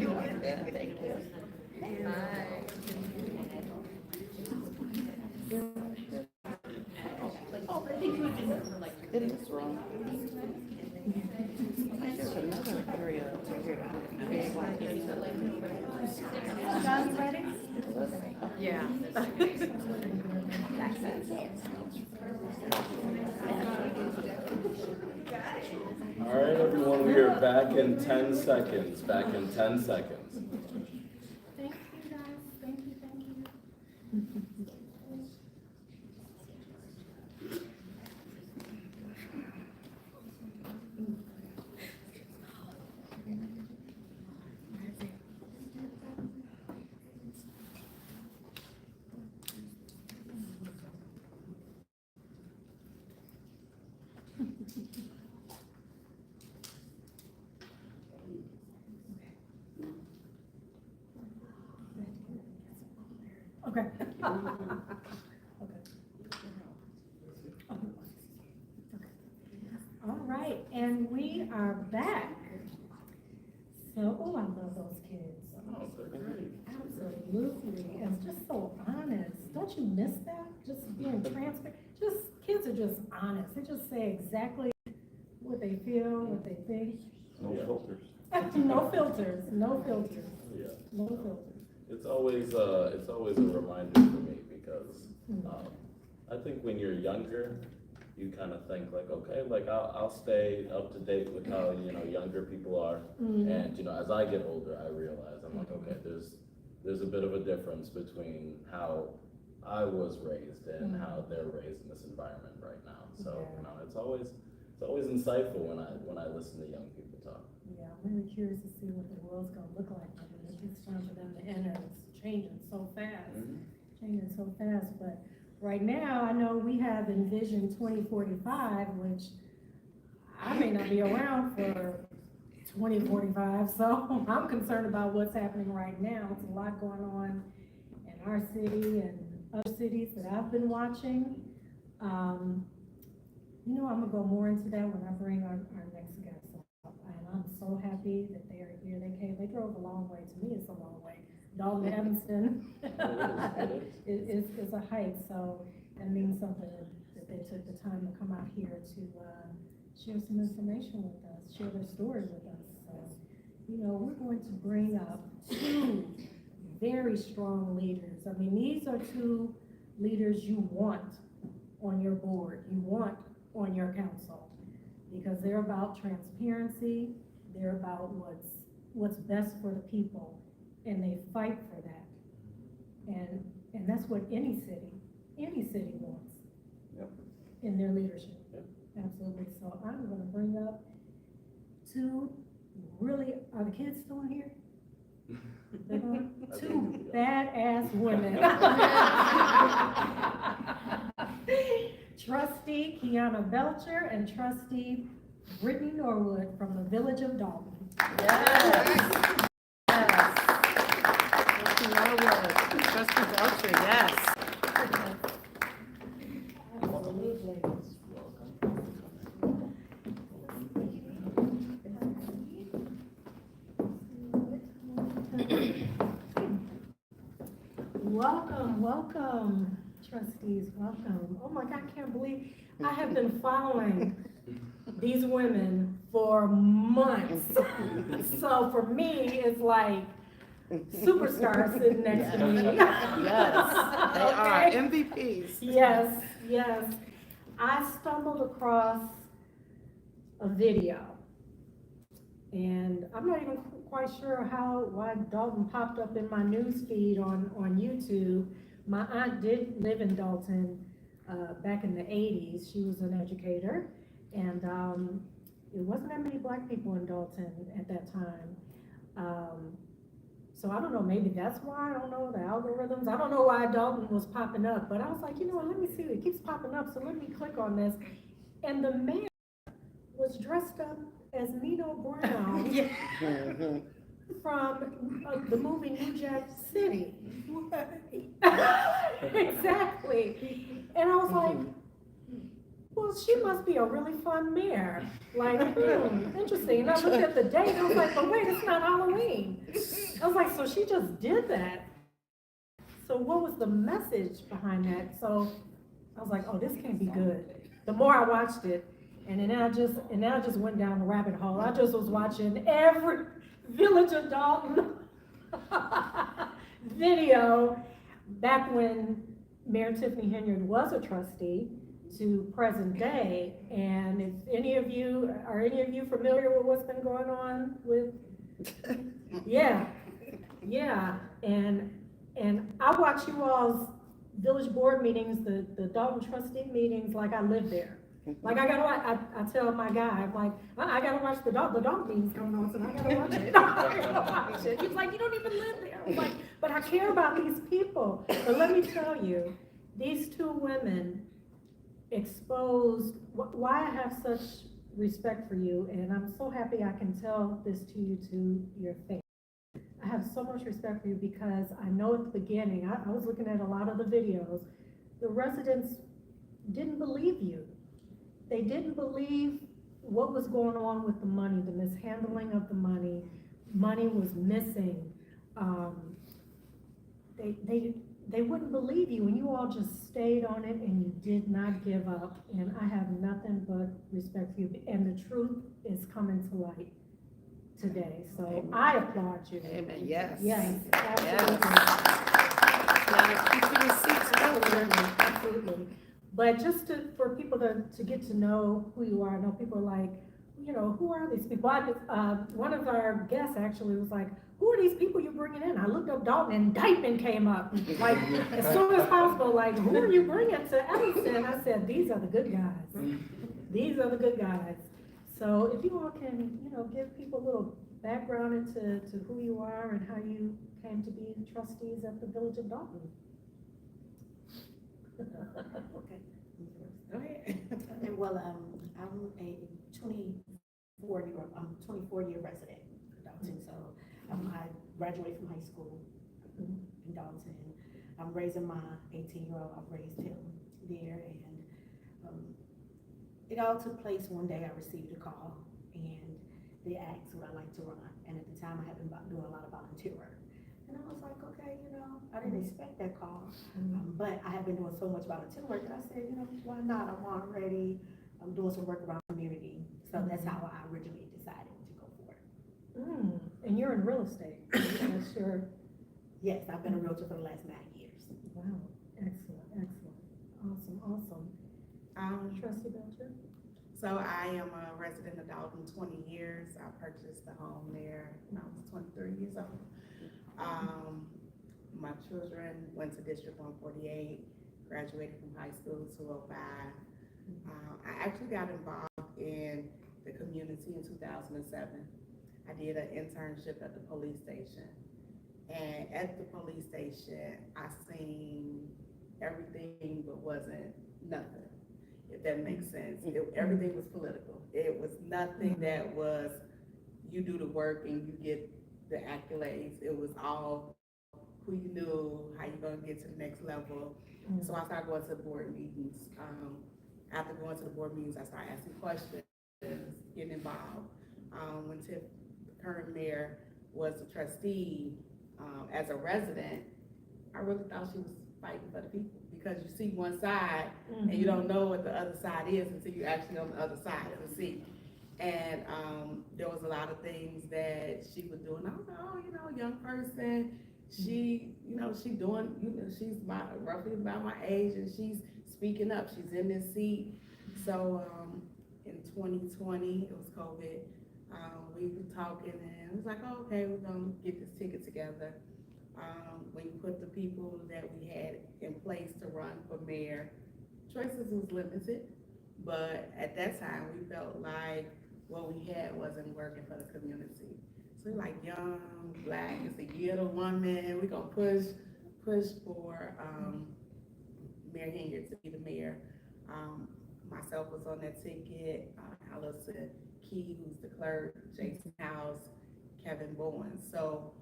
Yeah, thank you. It is wrong. There's another area over here that John's ready? Yeah. All right, everyone, we are back in 10 seconds. Back in 10 seconds. Thank you, guys. Thank you, thank you. Okay. All right, and we are back. So, oh, I love those kids. Oh, they're great. Absolutely, and just so honest. Don't you miss that? Just being transparent. Just kids are just honest. They just say exactly what they feel, what they think. No filters. No filters. No filters. Yeah. No filters. It's always a reminder for me because I think when you're younger, you kind of think like, okay, like I'll stay up to date with how younger people are, and as I get older, I realize I'm like, okay, there's a bit of a difference between how I was raised and how they're raised in this environment right now. So it's always insightful when I listen to young people talk. Yeah, I'm really curious to see what the world's gonna look like when it's time for them to enter. It's changing so fast, but right now, I know we have Envision 2045, which I may not be around for 2045, so I'm concerned about what's happening right now. It's a lot going on in our city and other cities that I've been watching. I'm gonna go more into that when I bring our next guest up. And I'm so happy that they are here. They drove a long way. To me, it's a long way. Dalton to Evanston is a hike, so that means something that they took the time to come out here to share some information with us, share their story with us. So, we're going to bring up two very strong leaders. I mean, these are two leaders you want on your board, you want on your council, because they're about transparency, they're about what's best for the people, and they fight for that. And that's what any city wants in their leadership. Absolutely. So I'm going to bring up two really, are the kids still in here? Two badass women. Trustee Kiana Belcher and Trustee Brittney Norwood from the Village of Dolton. Yes. Norwood. Trustee Belcher, yes. Absolutely. Welcome, trustees, welcome. Oh my God, I can't believe I have been following these women for months. So for me, it's like superstars sitting next to me. Yes, they are MVPs. Yes. I stumbled across a video, and I'm not even quite sure why Dalton popped up in my news feed on YouTube. My aunt did live in Dalton back in the 80s. She was an educator, and it wasn't that many black people in Dalton at that time. So I don't know, maybe that's why, I don't know, the algorithms. I don't know why Dalton was popping up, but I was like, let me see, it keeps popping up, so let me click on this. And the mayor was dressed up as Nino Brown from the movie New Jack City. Exactly. And I was like, well, she must be a really fun mayor. Like, interesting. And I looked at the date, and I was like, but wait, it's not Halloween. I was like, so she just did that. So what was the message behind that? So I was like, oh, this can't be good. The more I watched it, and then I just went down the rabbit hole. I just was watching every Village of Dolton video back when Mayor Tiffany Henyard was a trustee to present day. And if any of you familiar with what's been going on with, yeah, and I watch you all's village board meetings, the Dolton trustee meetings, like I live there. Like I tell my guy, I'm like, I gotta watch the Dolton meetings coming on, so I gotta watch it. I gotta watch it. He's like, you don't even live there. I'm like, but I care about these people. But let me tell you, these two women exposed why I have such respect for you, and I'm so happy I can tell this to you to your face. I have so much respect for you because I know at the beginning, I was looking at a lot of the videos, the residents didn't believe you. They didn't believe what was going on with the money, the mishandling of the money. Money was missing. They wouldn't believe you, and you all just stayed on it, and you did not give up. And I have nothing but respect for you. And the truth is coming to light today. So amen. I applaud you. Amen. Yes. Yes, absolutely. Gotta keep your receipts Absolutely, absolutely. But just for people to get to know who you are, I know people are like, you know, who are these people? One of our guests actually was like, who are these people you're bringing in? I looked up Dolton, and indictment came up. Like, as soon as possible, like, who are you bringing to Evanston? I said, these are the good guys. These are the good guys. So if you all can, you know, give people a little background into who you are and how you came to be trustees at the Village of Dolton. Okay. Go ahead. And well, I'm a 24-year resident of Dolton. So I graduated from high school in Dolton. I'm raising my 18-year-old. I've raised him there, and it all took place one day. I received a call, and they asked would I like to run. And at the time, I had been doing a lot of volunteer work. And I was like, okay, you know, I didn't expect that call, but I have been doing so much volunteer work, and I said, you know, why not? I'm doing some work around the community. So that's how I originally decided to go for it. And you're in real estate. That's your... Yes, I've been a realtor for the last 9 years. Wow, excellent. Awesome. Trustee Belcher? So I am a resident of Dolton 20 years. I purchased the home there when I was 23 years old. My children went to District 148, graduated from high school 205. I actually got involved in the community in 2007. I did an internship at the police station. And at the police station, I seen everything but wasn't nothing, if that makes sense. Everything was political. It was nothing that was, you do the work and you get the accolades. It was all who you knew, how you gonna get to the next level. So I started going to the board meetings. After going to the board meetings, I started asking questions, getting involved. When Tiff, the current mayor, was a trustee, as a resident, I really thought she was fighting for the people, because you see one side and you don't know what the other side is until you're actually on the other side of the seat. And there was a lot of things that she was doing. I was like, oh, you know, young person, she, you know, she doing, you know, she's roughly about my age, and she's speaking up. She's in this seat. So in 2020, it was COVID. We were talking, and it was like, oh, okay, we're gonna get this ticket together. When you put the people that we had in place to run for mayor, choices was limited, but at that time we felt like what we had wasn't working for the community. So we're like, young, black, it's a year to woman, we're gonna push for Mayor Henyard to be the mayor. Myself was on that ticket, Allison Key, who's the clerk, Jason House, Kevin Bowen. So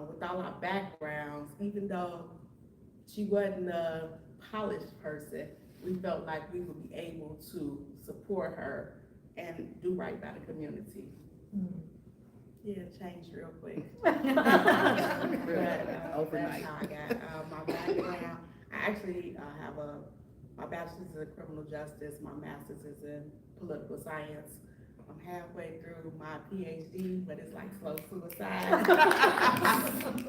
with all our backgrounds, even though she wasn't a polished person, we felt like we would be able to support her and do right by the community. Yeah, it changed real quick. But, that's how I got, my background. I actually, have my bachelor's is in criminal justice, my master's is in political science. I'm halfway through my PhD, but it's like slow suicide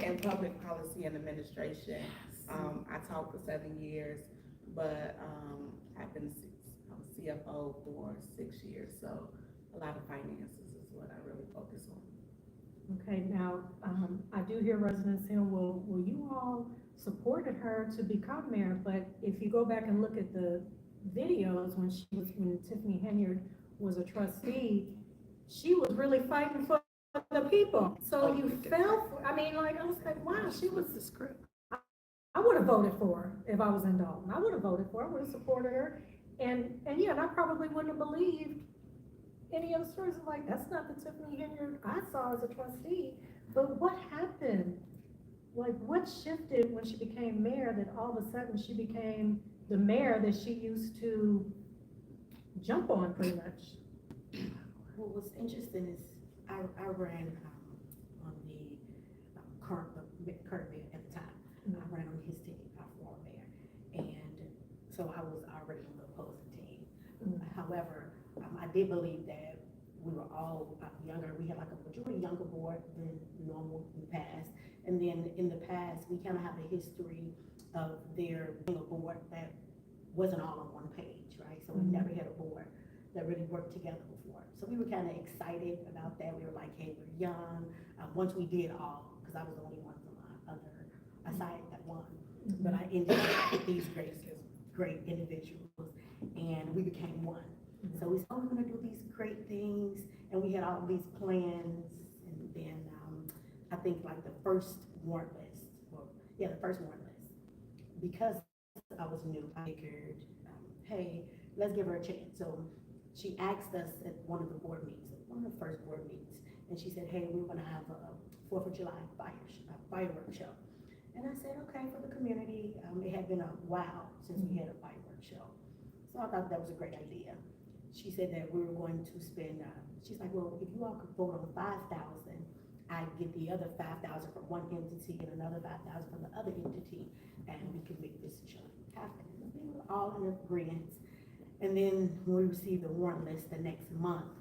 in public policy and administration. I taught for 7 years, but, I've been, I was CFO for 6 years, so a lot of finances is what I really focus on. Okay, now, I do hear residents saying, well, you all supported her to become mayor, but if you go back and look at the videos when Tiffany Henyard was a trustee, she was really fighting for the people. So you fell for, I mean, like, I was like, wow, she was the script. I would have voted for her if I was in Dolton. I would have voted for her, I would have supported her. And yeah, and I probably wouldn't have believed any of the stories. Like, that's not the Tiffany Henyard I saw as a trustee. But what happened? Like, what shifted when she became mayor that all of a sudden she became the mayor that she used to jump on pretty much? What was interesting is I ran on the current mayor at the time. I ran on his team, our former mayor, and so I was already on the opposing team. However, I did believe that we were all younger. We had like a majority younger board than normal in the past, and then in the past we kind of have a history of there being a board that wasn't all on one page, right? So we never had a board that really worked together before. So we were kind of excited about that. We were like, hey, we're young. Once we did all, because I was the only one from my other side that won, but I ended up with these great individuals, and we became one. So we said, oh, we're gonna do these great things, and we had all these plans, and then I think like the first warrant list, because I was new, I figured, hey, let's give her a chance. So she asked us at one of the board meetings, one of the first board meetings, and she said, hey, we're gonna have a 4th of July fireworks show. And I said, okay, for the community. It had been a while since we had a fireworks show. So I thought that was a great idea. She said that we were going to spend, she's like, well, if you all could vote on 5,000, I'd get the other 5,000 from one entity and another 5,000 from the other entity, and we could make this show happen. And we were all in agreement. And then when we received the warrant list the next month,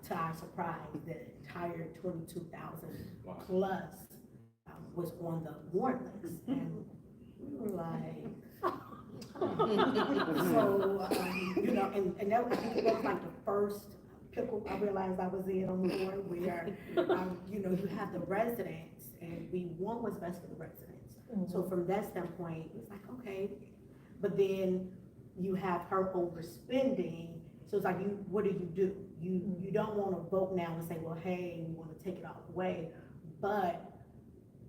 to our surprise, the entire 22,000 plus was on the warrant list, and we were like, so, you know, and that was, I think it was like the first pickle I realized I was in on the board, where, you know, you have the residents, and we want what's best for the residents. So from that standpoint, it's like, okay, but then you have her overspending, so it's like, what do? You don't want to vote now and say, well, hey, we want to take it all away, but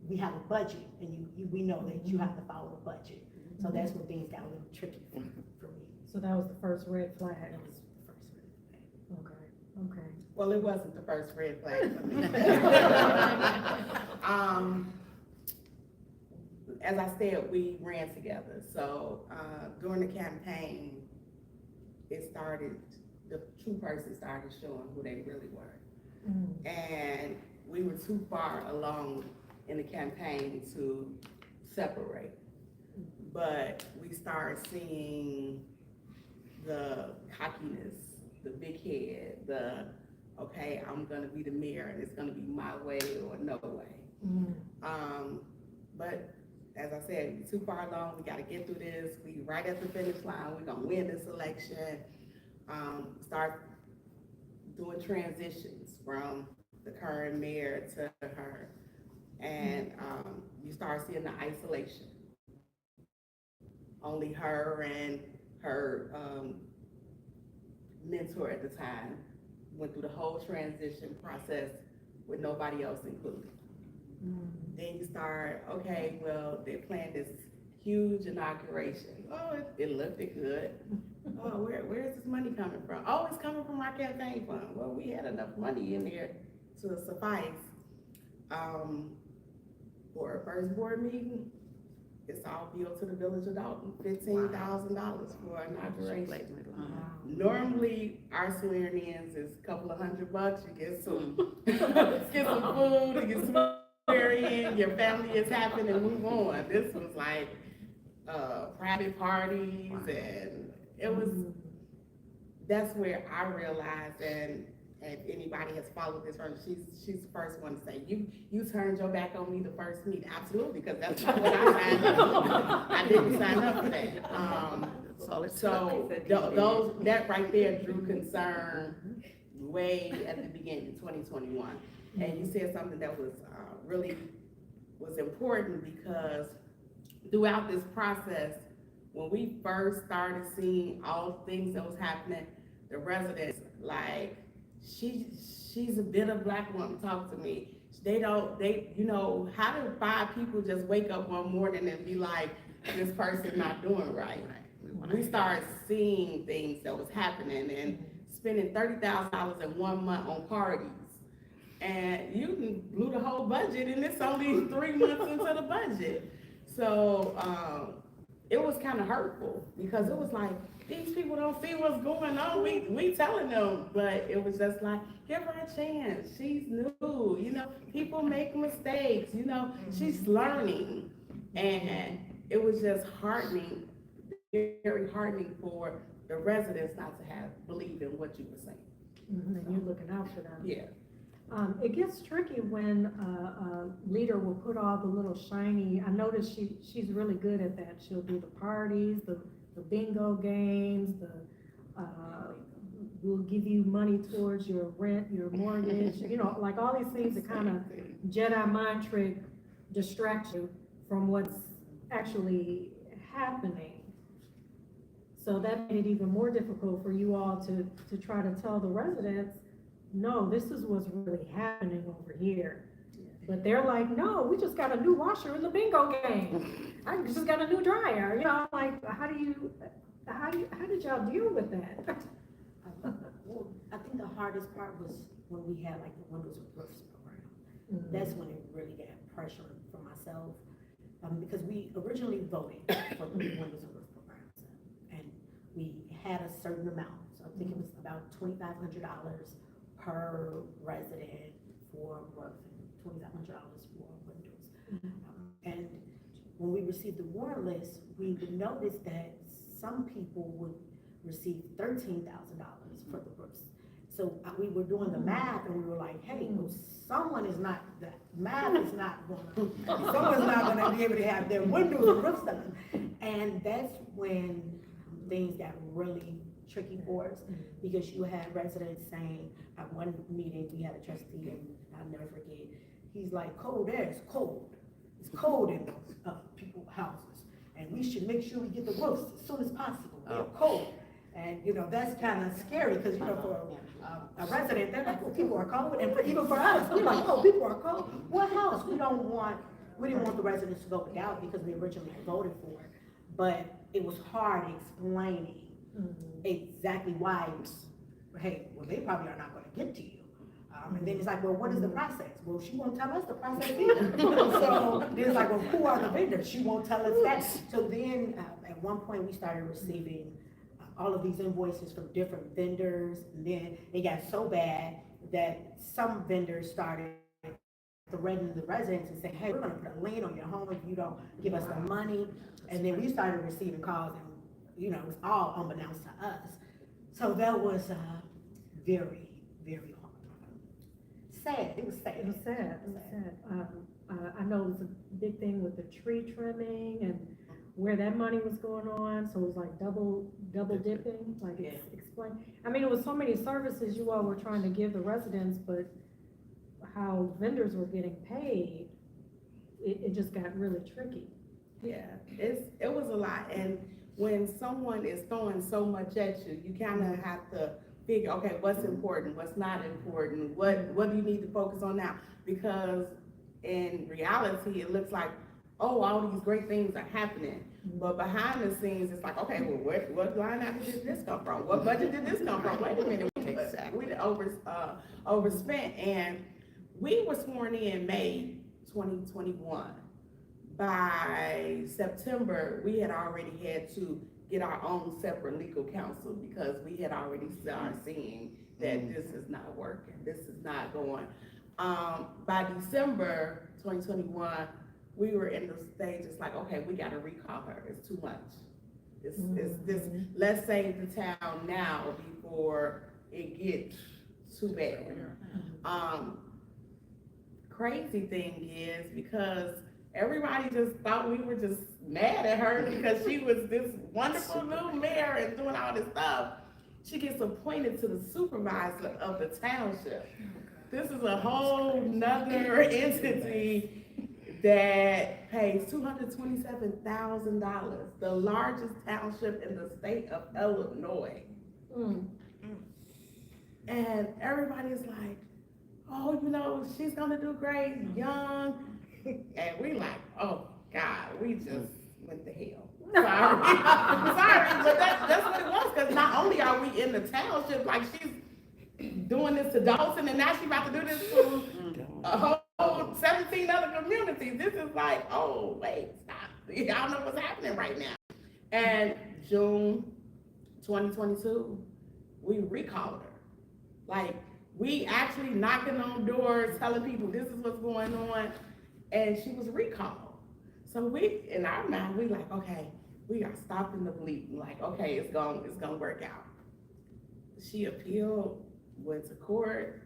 we have a budget, and we know that you have to follow the budget. So that's when things got a little tricky for me. So that was the first red flag. That was the first red flag. Okay. Well, it wasn't the first red flag for me. As I said, we ran together. So during the campaign, the true person started showing who they really were. And we were too far along in the campaign to separate. But we started seeing the cockiness, the big head, okay, I'm gonna be the mayor and it's gonna be my way or no way. But as I said, we're too far along, we gotta get through this, we right at the finish line, we're gonna win this election. Start doing transitions from the current mayor to her. And you start seeing the isolation. Only her and her mentor at the time went through the whole transition process with nobody else included. Then you start, okay, well, they planned this huge inauguration. Oh, it looked good. Oh, where is this money coming from? Oh, it's coming from our campaign fund. Well, we had enough money in there to suffice. For a first board meeting, it's all billed to the Village of Dolton, $15,000 for inauguration. Normally, our swearing-ins is a couple of $100, you get some, get some food, you get some swear-in, your family is happy and move on. This was like, private parties, and it was, that's where I realized, and if anybody has followed this from, she's the first one to say, you turned your back on me the first meeting. Absolutely, because that's not what I signed up for. I didn't sign up for that. So that right there drew concern way at the beginning of 2021. And you said something that was really was important, because throughout this process, when we first started seeing all the things that was happening, the residents, like, she's a bitter black woman, talk to me. You know, how do 5 people just wake up one morning and be like, this person not doing right? We started seeing things that was happening and spending $30,000 in 1 month on parties. And you blew the whole budget, and it's only 3 months into the budget. So, it was kind of hurtful, because it was like, these people don't see what's going on. We telling them, but it was just like, give her a chance. She's new, you know, people make mistakes, you know, she's learning. And it was just heartening, very heartening for the residents not to believe in what you were saying. And you're looking out for them. Yeah. It gets tricky when a leader will put all the little shiny, I noticed she's really good at that. She'll do the parties, the bingo games, we'll give you money towards your rent, your mortgage, you know, like all these things that kind of Jedi mind trick distract you from what's actually happening. So that made it even more difficult for you all to try to tell the residents, no, this is what's really happening over here. But they're like, no, we just got a new washer in the bingo game. I just got a new dryer. You know, like, how did y'all deal with that? Well, I think the hardest part was when we had like the Windows and Roofs program. That's when it really got pressure for myself, because we originally voted for the Windows and Roofs programs, and we had a certain amount. So I think it was about $2,500 per resident for roof, and $2,500 for windows. And when we received the warrant list, we would notice that some people would receive $13,000 for the roofs. So we were doing the math, and we were like, hey, well, someone's not going to be able to have their windows and roofs done. And that's when things got really tricky for us, because you had residents saying, at one meeting, we had a trustee, and I'll never forget, he's like, cold air is cold. It's cold in those people's houses, and we should make sure we get the roofs as soon as possible. They're cold. And, you know, that's kind of scary, because, you know, for a resident, they're like, well, people are cold. And even for us, we're like, oh, people are cold. What house? We didn't want the residents to go without, because we originally voted for it. But it was hard explaining exactly why, hey, well, they probably are not going to get to you. And then it's like, well, what is the process? Well, she won't tell us the process either. So then it's like, well, who are the vendors? She won't tell us that. So then at one point we started receiving all of these invoices from different vendors. And then it got so bad that some vendors started threatening the residents and saying, hey, we're going to put a lien on your home if you don't give us the money. And then we started receiving calls, and, you know, it was all unbeknownst to us. So that was very, very hard. Sad. It was sad. It was sad. It was sad. I know it was a big thing with the tree trimming and where that money was going on. So it was like double dipping. Like, explain. I mean, it was so many services you all were trying to give the residents, but how vendors were getting paid, it just got really tricky. Yeah, it was a lot. And when someone is throwing so much at you, you kind of have to figure, okay, what's important, what's not important, what do you need to focus on now? Because in reality, it looks like, oh, all these great things are happening. But behind the scenes, it's like, okay, well, what line item did this come from? What budget did this come from? Wait a minute, we overspent. And we were sworn in May 2021. by September, we had already had to get our own separate legal counsel because we had already started seeing that this is not working, this is not going. By December 2021, we were in the stage, it's like, okay, we gotta recall her, it's too much. It's this, let's save the town now before it gets too bad. Crazy thing is because everybody just thought we were just mad at her because she was this wonderful new mayor and doing all this stuff. She gets appointed to the supervisor of the township. This is a whole nother entity that pays $227,000, the largest township in the state of Illinois. And everybody's like, oh, you know, she's gonna do great, young. And we like, oh God, we just went to hell. Sorry, sorry, but that's what it was, because not only are we in the township, like she's doing this to Dolton, and now she's about to do this to a whole 17 other communities. This is like, oh, wait, stop. Y'all know what's happening right now. And June 2022, we recalled her. Like, we actually knocking on doors, telling people this is what's going on, and she was recalled. So we, in our mind, we like, okay, we are stopping the bleeding. Like, okay, it's gonna work out. She appealed, went to court,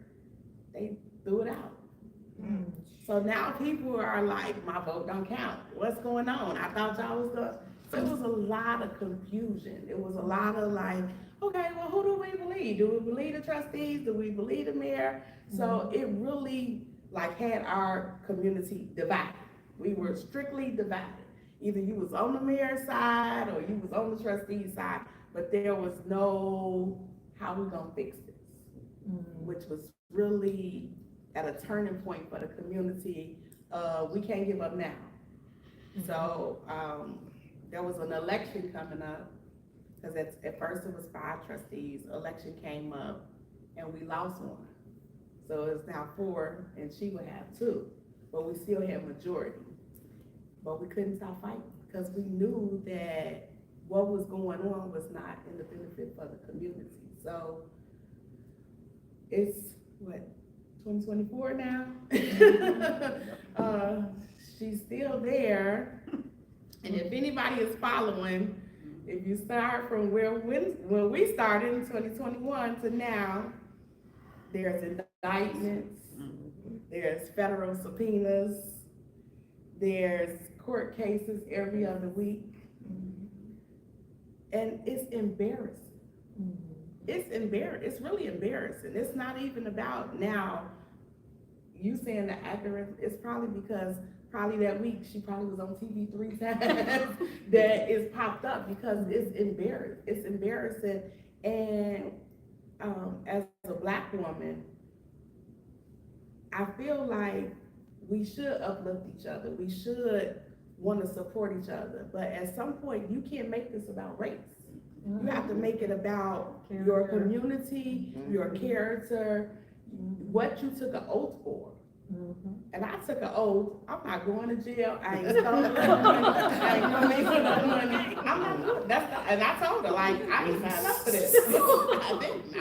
they threw it out. So now people are like, my vote don't count. What's going on? I thought y'all was the, so it was a lot of confusion. It was a lot of like, okay, well, who do we believe? Do we believe the trustees? Do we believe the mayor? So it really like had our community divided. We were strictly divided. Either you was on the mayor's side or you was on the trustees side, but there was no, how we gonna fix this? Which was really at a turning point for the community. We can't give up now. So there was an election coming up, because at first it was 5 trustees. Election came up and we lost 1. So it's now 4 and she would have 2, but we still had majority. But we couldn't stop fighting because we knew that what was going on was not in the benefit for the community. So it's what, 2024 now? She's still there. And if anybody is following, if you start from when we started in 2021 to now, there's indictments, there's federal subpoenas, there's court cases every other week. And it's embarrassing. It's really embarrassing. It's not even about now you saying the actor, it's probably because that week she probably was on TV 3 times that is popped up, because it's embarrassing. And as a Black woman, I feel like we should uplift each other. We should want to support each other. But at some point, you can't make this about race. You have to make it about your community, your character, what you took an oath for. And I took an oath, I'm not going to jail, I ain't stolen I ain't gonna make no money, I'm not doing that. And I told her, like, I ain't signed up for this. I didn't,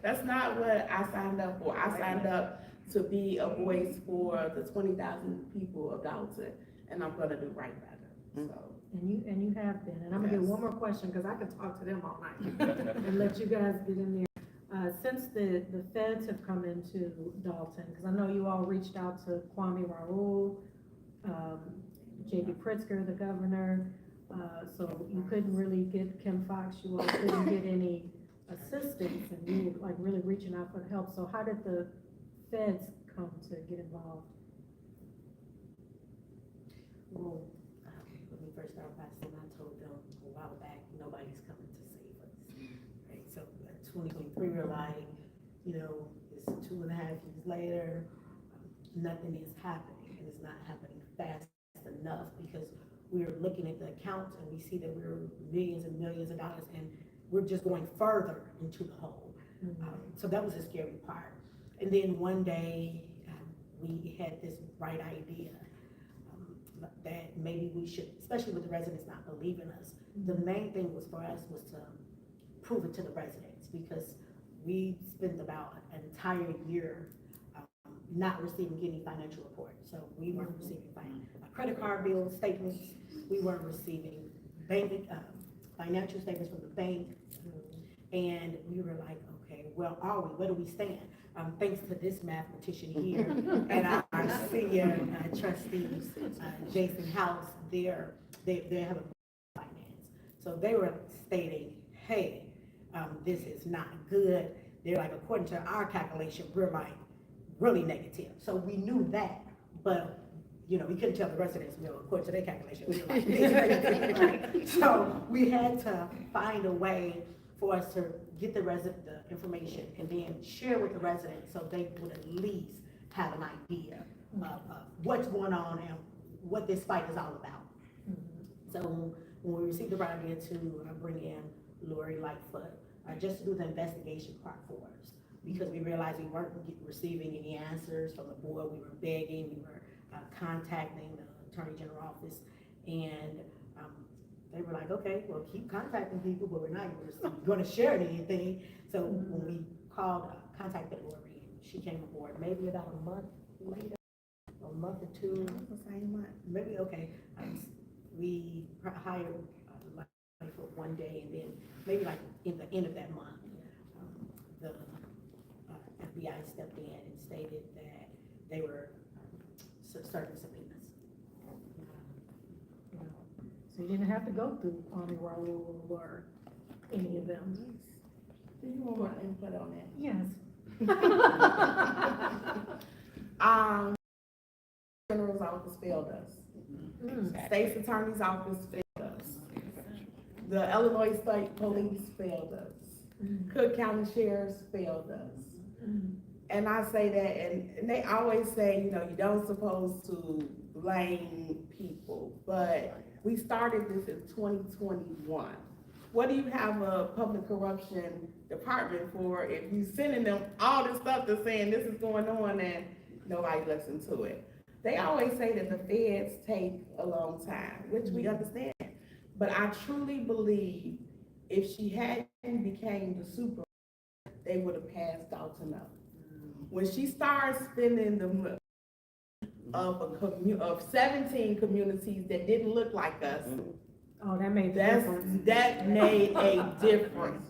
that's not what I signed up for. I signed up to be a voice for the 20,000 people of Dolton, and I'm gonna do right by them, so. And you have been, and I'm gonna get one more question, because I could talk to them all night and let you guys get in there. Since the feds have come into Dolton, because I know you all reached out to Kwame Raoul, J.B. Pritzker, the governor, so you couldn't really get Kim Fox, you all couldn't get any assistance, and you were like really reaching out for help. So how did the feds come to get involved? Well, when we first started passing, I told them a while back, nobody's coming to save us. Right, so 2023, we're like, you know, it's 2.5 years later, nothing is happening, and it's not happening fast enough, because we're looking at the accounts and we see that we're millions and millions of dollars, and we're just going further into the hole. So that was a scary part. And then one day, we had this bright idea. that maybe we should, especially with the residents not believing us, the main thing was for us was to prove it to the residents, because we spent about an entire year not receiving any financial report. So we weren't receiving credit card bills, statements, we weren't receiving bank, financial statements from the bank. And we were like, okay, well, are we, where do we stand? Thanks to this mathematician here and our senior trustees, Jason House, they have a finance. So they were stating, hey, this is not good. They're like, according to our calculation, we're like really negative. So we knew that, but you know, we couldn't tell the residents, you know, according to their calculation, we were like, this is negative, right? So we had to find a way for us to get the information and then share with the residents so they would at least have an idea of what's going on and what this fight is all about. So when we received the idea to bring in Lori Lightfoot, just to do the investigation part for us, because we realized we weren't receiving any answers from the board. We were begging, we were contacting the Attorney General office, and they were like, okay, well, keep contacting people, but we're not going to share anything. So when we called, contacted Lori, she came aboard maybe about a month later, a month or two. The same month. Maybe, okay. We hired for one day, and then maybe like in the end of that month, the FBI stepped in and stated that they were serving subpoenas. So you didn't have to go through Army Roll or any of them? Do you want my input on that? Yes. General's office failed us. State's Attorney's office failed us. The Illinois State Police failed us. Cook County Sheriff's failed us. And I say that, and they always say, you know, you don't supposed to blame people, but we started this in 2021. What do you have a public corruption department for if you sending them all this stuff that's saying this is going on and nobody listens to it? They always say that the feds take a long time, which we understand. But I truly believe if she hadn't became the super, they would have passed Dolton up. When she started spending the of 17 communities that didn't look like us, Oh, that made the difference. that made a difference.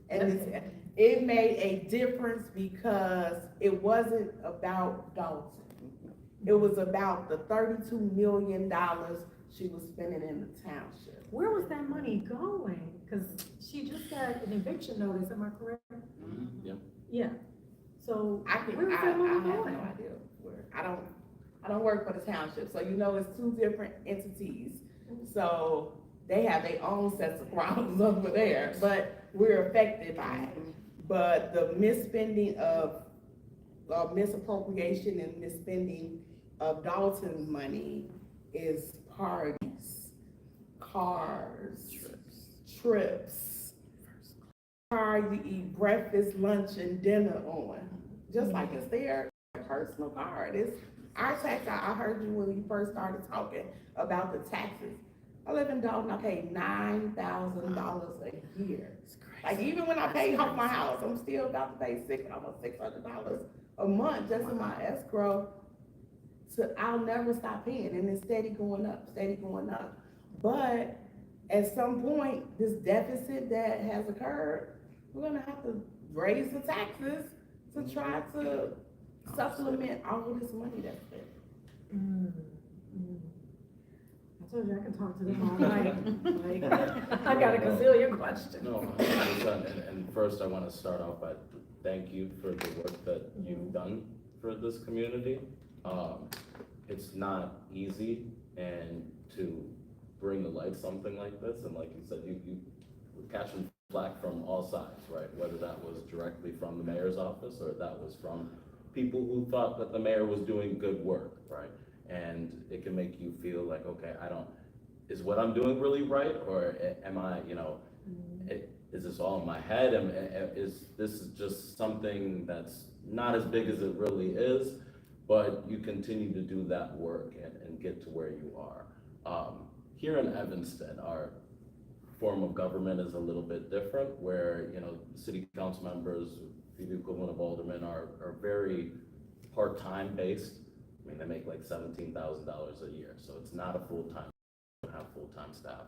And it made a difference because it wasn't about Dolton. It was about the $32 million she was spending in the township. Where was that money going? Because she just got an eviction notice, am I correct? Yeah. Yeah. So I where was that have money no going? idea where. I don't work for the township, so you know it's two different entities. So they have their own sets of problems over there, but we're affected by it. But the misspending of misappropriation and misspending of Dolton's money is parties, cars, trips, car you eat breakfast, lunch, and dinner on. Just like it's their personal card. It's our tax. I heard you when you first started talking about the taxes. I live in Dolton, I pay $9,000 a year. Like even when I pay off my house, I'm still about to pay almost $600 a month just in my escrow. So I'll never stop paying, and it's steady going up, steady going up. But at some point, this deficit that has occurred, we're gonna have to raise the taxes to try to supplement all of this money that's spent. I told you I can talk to them all night. Like, I got a gazillion questions. No, 100%. And first I want to start off by thank you for the work that you've done for this community. It's not easy and to bring to light something like this, and like you said, you were catching flack from all sides, right? Whether that was directly from the mayor's office or that was from people who thought that the mayor was doing good work, right? And it can make you feel like, okay, is what I'm doing really right? Or am I, is this all in my head? Is this just something that's not as big as it really is? but you continue to do that work and get to where you are. Here in Evanston, our form of government is a little bit different, where, you know, city council members, the equivalent of aldermen, are very part-time based. I mean, they make like $17,000 a year, so it's not a full-time, have full-time staff.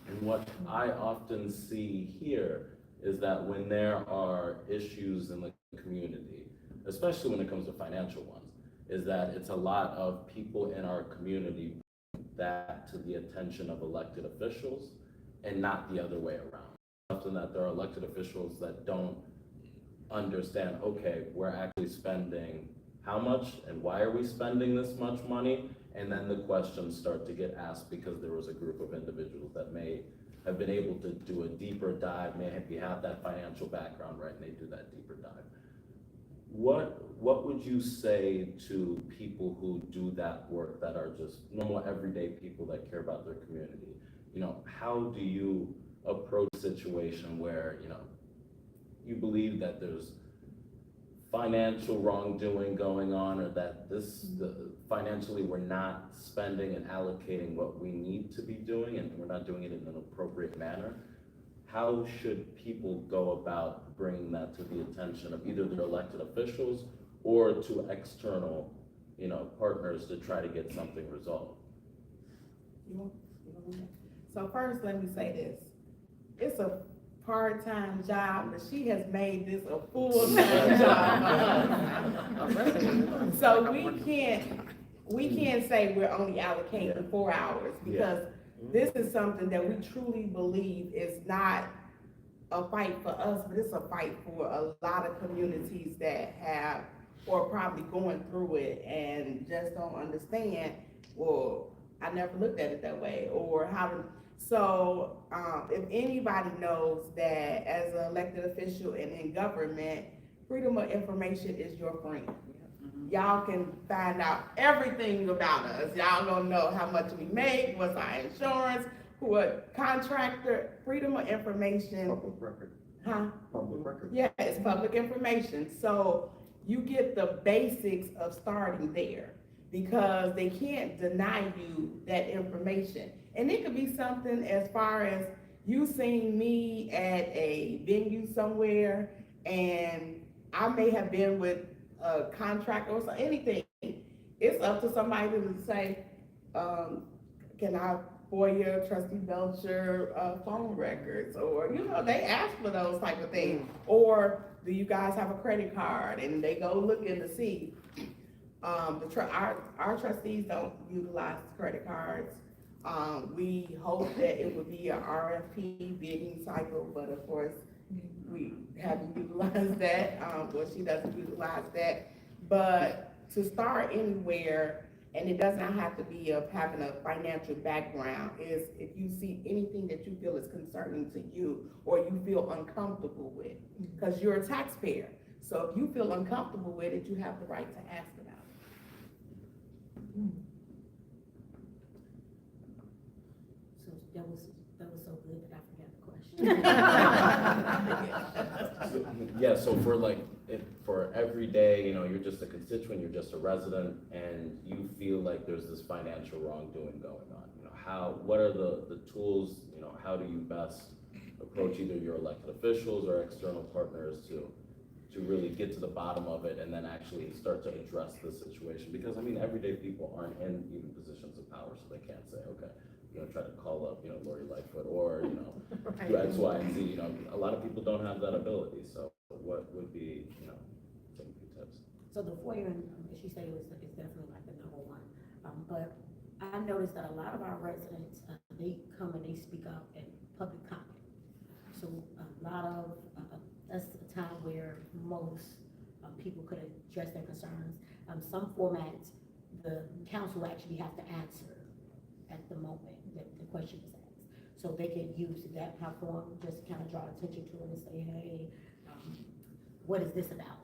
And what I often see here is that when there are issues in the community, especially when it comes to financial ones, is that it's a lot of people in our community that to the attention of elected officials and not the other way around. Often that there are elected officials that don't understand, okay, we're actually spending how much and why are we spending this much money? And then the questions start to get asked because there was a group of individuals that may have been able to do a deeper dive, maybe have that financial background, right, and they do that deeper dive. What would you say to people who do that work, that are just normal everyday people that care about their community? You know, how do you approach a situation where, you know, you believe that there's financial wrongdoing going on, or that financially we're not spending and allocating what we need to be doing, and we're not doing it in an appropriate manner? How should people go about bringing that to the attention of either their elected officials or to external, you know, partners to try to get something resolved? So first, let me say this. It's a part-time job, but she has made this a full-time job. So we can't say we're only allocating 4 hours, because this is something that we truly believe is not a fight for us, but it's a fight for a lot of communities that have, or probably going through it and just don't understand, well, I never looked at it that way, or how to. So if anybody knows that as an elected official and in government, freedom of information is your friend. Y'all can find out everything about us. Y'all gonna know how much we make, what's our insurance, who a contractor. Freedom of information. Public record. Huh? Public record. Yeah, it's public information. So you get the basics of starting there, because they can't deny you that information. And it could be something as far as you seeing me at a venue somewhere, and I may have been with a contractor or anything. It's up to somebody to say, can I FOIA Trustee Belcher phone records? Or, you know, they ask for those type of things. Or do you guys have a credit card? And they go look in to see. Our trustees don't utilize credit cards. We hope that it would be a RFP bidding cycle, but of course, we haven't utilized that. Well, she doesn't utilize that. But to start anywhere, and it does not have to be of having a financial background, is if you see anything that you feel is concerning to you or you feel uncomfortable with, because you're a taxpayer. So if you feel uncomfortable with it, you have the right to ask about it. So that was so good that I forgot the question. Yeah, so for every day, you know, you're just a constituent, you're just a resident, and you feel like there's this financial wrongdoing going on. You know, what are the tools, you know, how do you best approach either your elected officials or external partners to really get to the bottom of it and then actually start to address the situation? Because, I mean, everyday people aren't in even positions of power, so they can't say, okay, you know, try to call up, you know, Lori Lightfoot, or, you know, do X, Y, and Z. You know, a lot of people don't have that ability. So what would be, you know, some few tips? So the FOIA, as she said, is definitely like the number one. But I noticed that a lot of our residents, they come and they speak out in public comment. So a lot of, that's a time where most people could address their concerns. Some formats, the council actually have to answer at the moment that the question is asked. So they can use that platform just to kind of draw attention to it and say, hey, what is this about?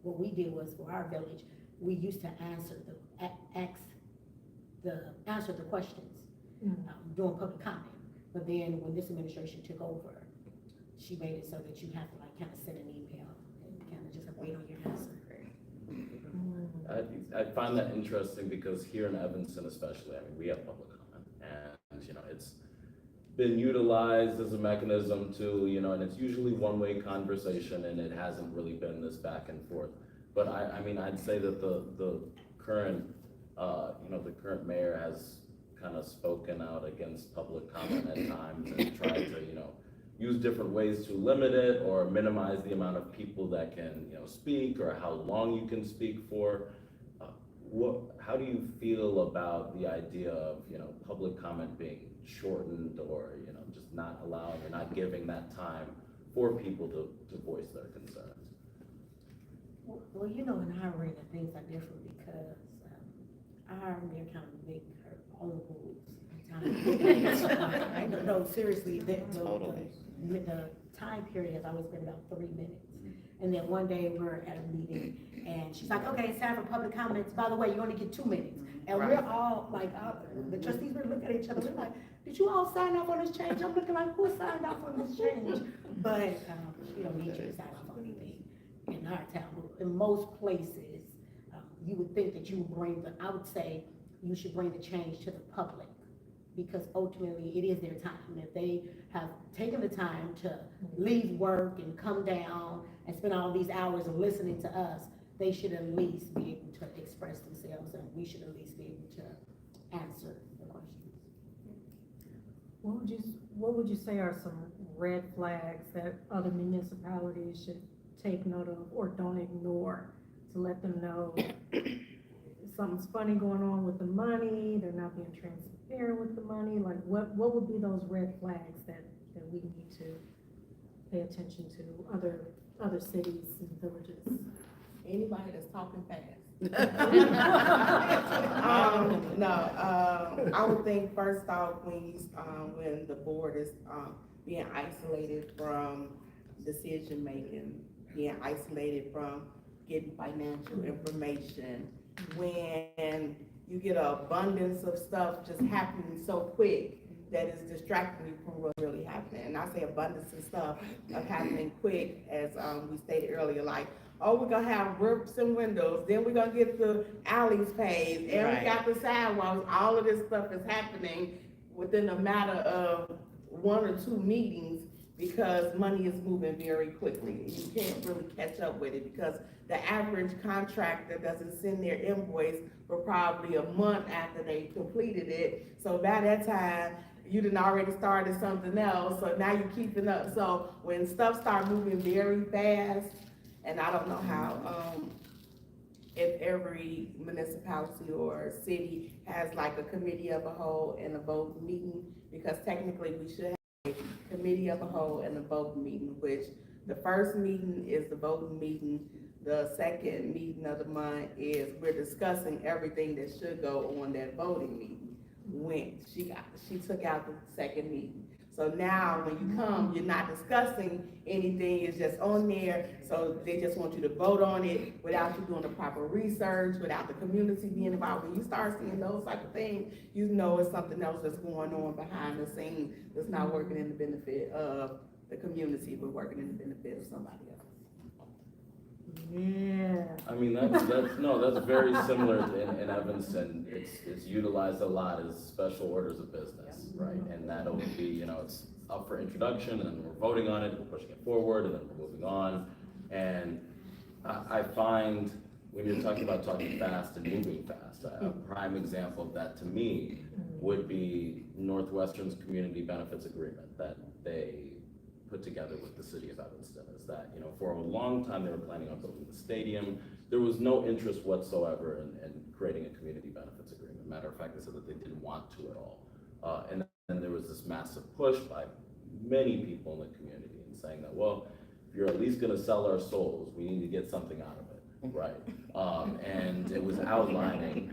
What we did was, for our village, we used to answer the questions during public comment. But then when this administration took over, she made it so that you have to like kind of send an email and kind of just wait on your answer. I find that interesting because here in Evanston especially, I mean, we have public comment, and, you know, it's been utilized as a mechanism to, you know, and it's usually one-way conversation, and it hasn't really been this back and forth. But I mean, I'd say that the current, you know, the current mayor has kind of spoken out against public comment at times and tried to, you know, use different ways to limit it or minimize the amount of people that can, you know, speak or how long you can speak for. How do you feel about the idea of, you know, public comment being shortened or, you know, just not allowing or not giving that time for people to voice their concerns? Well, you know, in our arena, things are different because our mayor kind of make her own rules at times. No, seriously, the time period has always been about 3 minutes. And then one day we're at a meeting and she's like, okay, it's time for public comments. By the way, you only get 2 minutes. And we're all like, the trustees were looking at each other. We're like, did you all sign off on this change? I'm looking like, who signed off on this change? But you don't need you to sign off on anything in our town. In most places, you would think that you would bring I would say you should bring the change to the public, because ultimately it is their time. And if they have taken the time to leave work and come down and spend all these hours of listening to us, they should at least be able to express themselves, and we should at least be able to answer the questions. What would you say are some red flags that other municipalities should take note of or don't ignore to let them know something's funny going on with the money, they're not being transparent with the money? Like what would be those red flags that we need to pay attention to other cities and villages? Anybody that's talking fast. I would think first off, when the board is being isolated from decision making, being isolated from getting financial information, when you get an abundance of stuff just happening so quick that is distracting you from what's really happening. And I say abundance of stuff of happening quick, as we stated earlier, like, oh, we're gonna have roofs and windows, then we're gonna get the alleys paved, and we got the sidewalks. All of this stuff is happening within a matter of 1 or 2 meetings, because money is moving very quickly. You can't really catch up with it, because the average contractor doesn't send their invoice for probably a month after they completed it. So by that time, you done already started something else, so now you're keeping up. So when stuff start moving very fast, and I don't know how, if every municipality or city has like a committee of a whole and a vote meeting, because technically we should have a committee of a whole and a vote meeting, which the first meeting is the voting meeting. The second meeting of the month is we're discussing everything that should go on that voting meeting. When she took out the second meeting. So now when you come, you're not discussing anything, it's just on there. So they just want you to vote on it without you doing the proper research, without the community being involved. When you start seeing those type of things, you know it's something else that's going on behind the scenes that's not working in the benefit of the community, but working in the benefit of somebody else. Yeah. I mean, that's very similar in Evanston. It's utilized a lot as special orders of business, right? And that'll be, you know, it's up for introduction, and then we're voting on it, we're pushing it forward, and then we're moving on. And I find when you're talking about talking fast and moving fast, a prime example of that to me would be Northwestern's community benefits agreement that they put together with the city of Evanston. Is that, you know, for a long time they were planning on building the stadium. There was no interest whatsoever in creating a community benefits agreement. Matter of fact, they said that they didn't want to at all. And then there was this massive push by many people in the community and saying that, well, if you're at least gonna sell our souls, we need to get something out of it, right? And it was outlining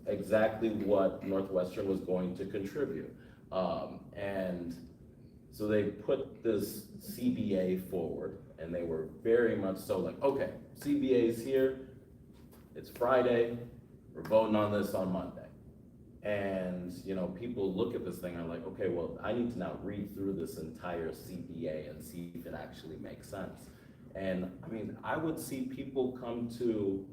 exactly what Northwestern was going to contribute. And so they put this CBA forward, and they were very much so like, okay, CBA's here, it's Friday, we're voting on this on Monday. And, you know, people look at this thing and are like, okay, well, I need to now read through this entire CBA and see if it actually makes sense. And I mean, I would see people come to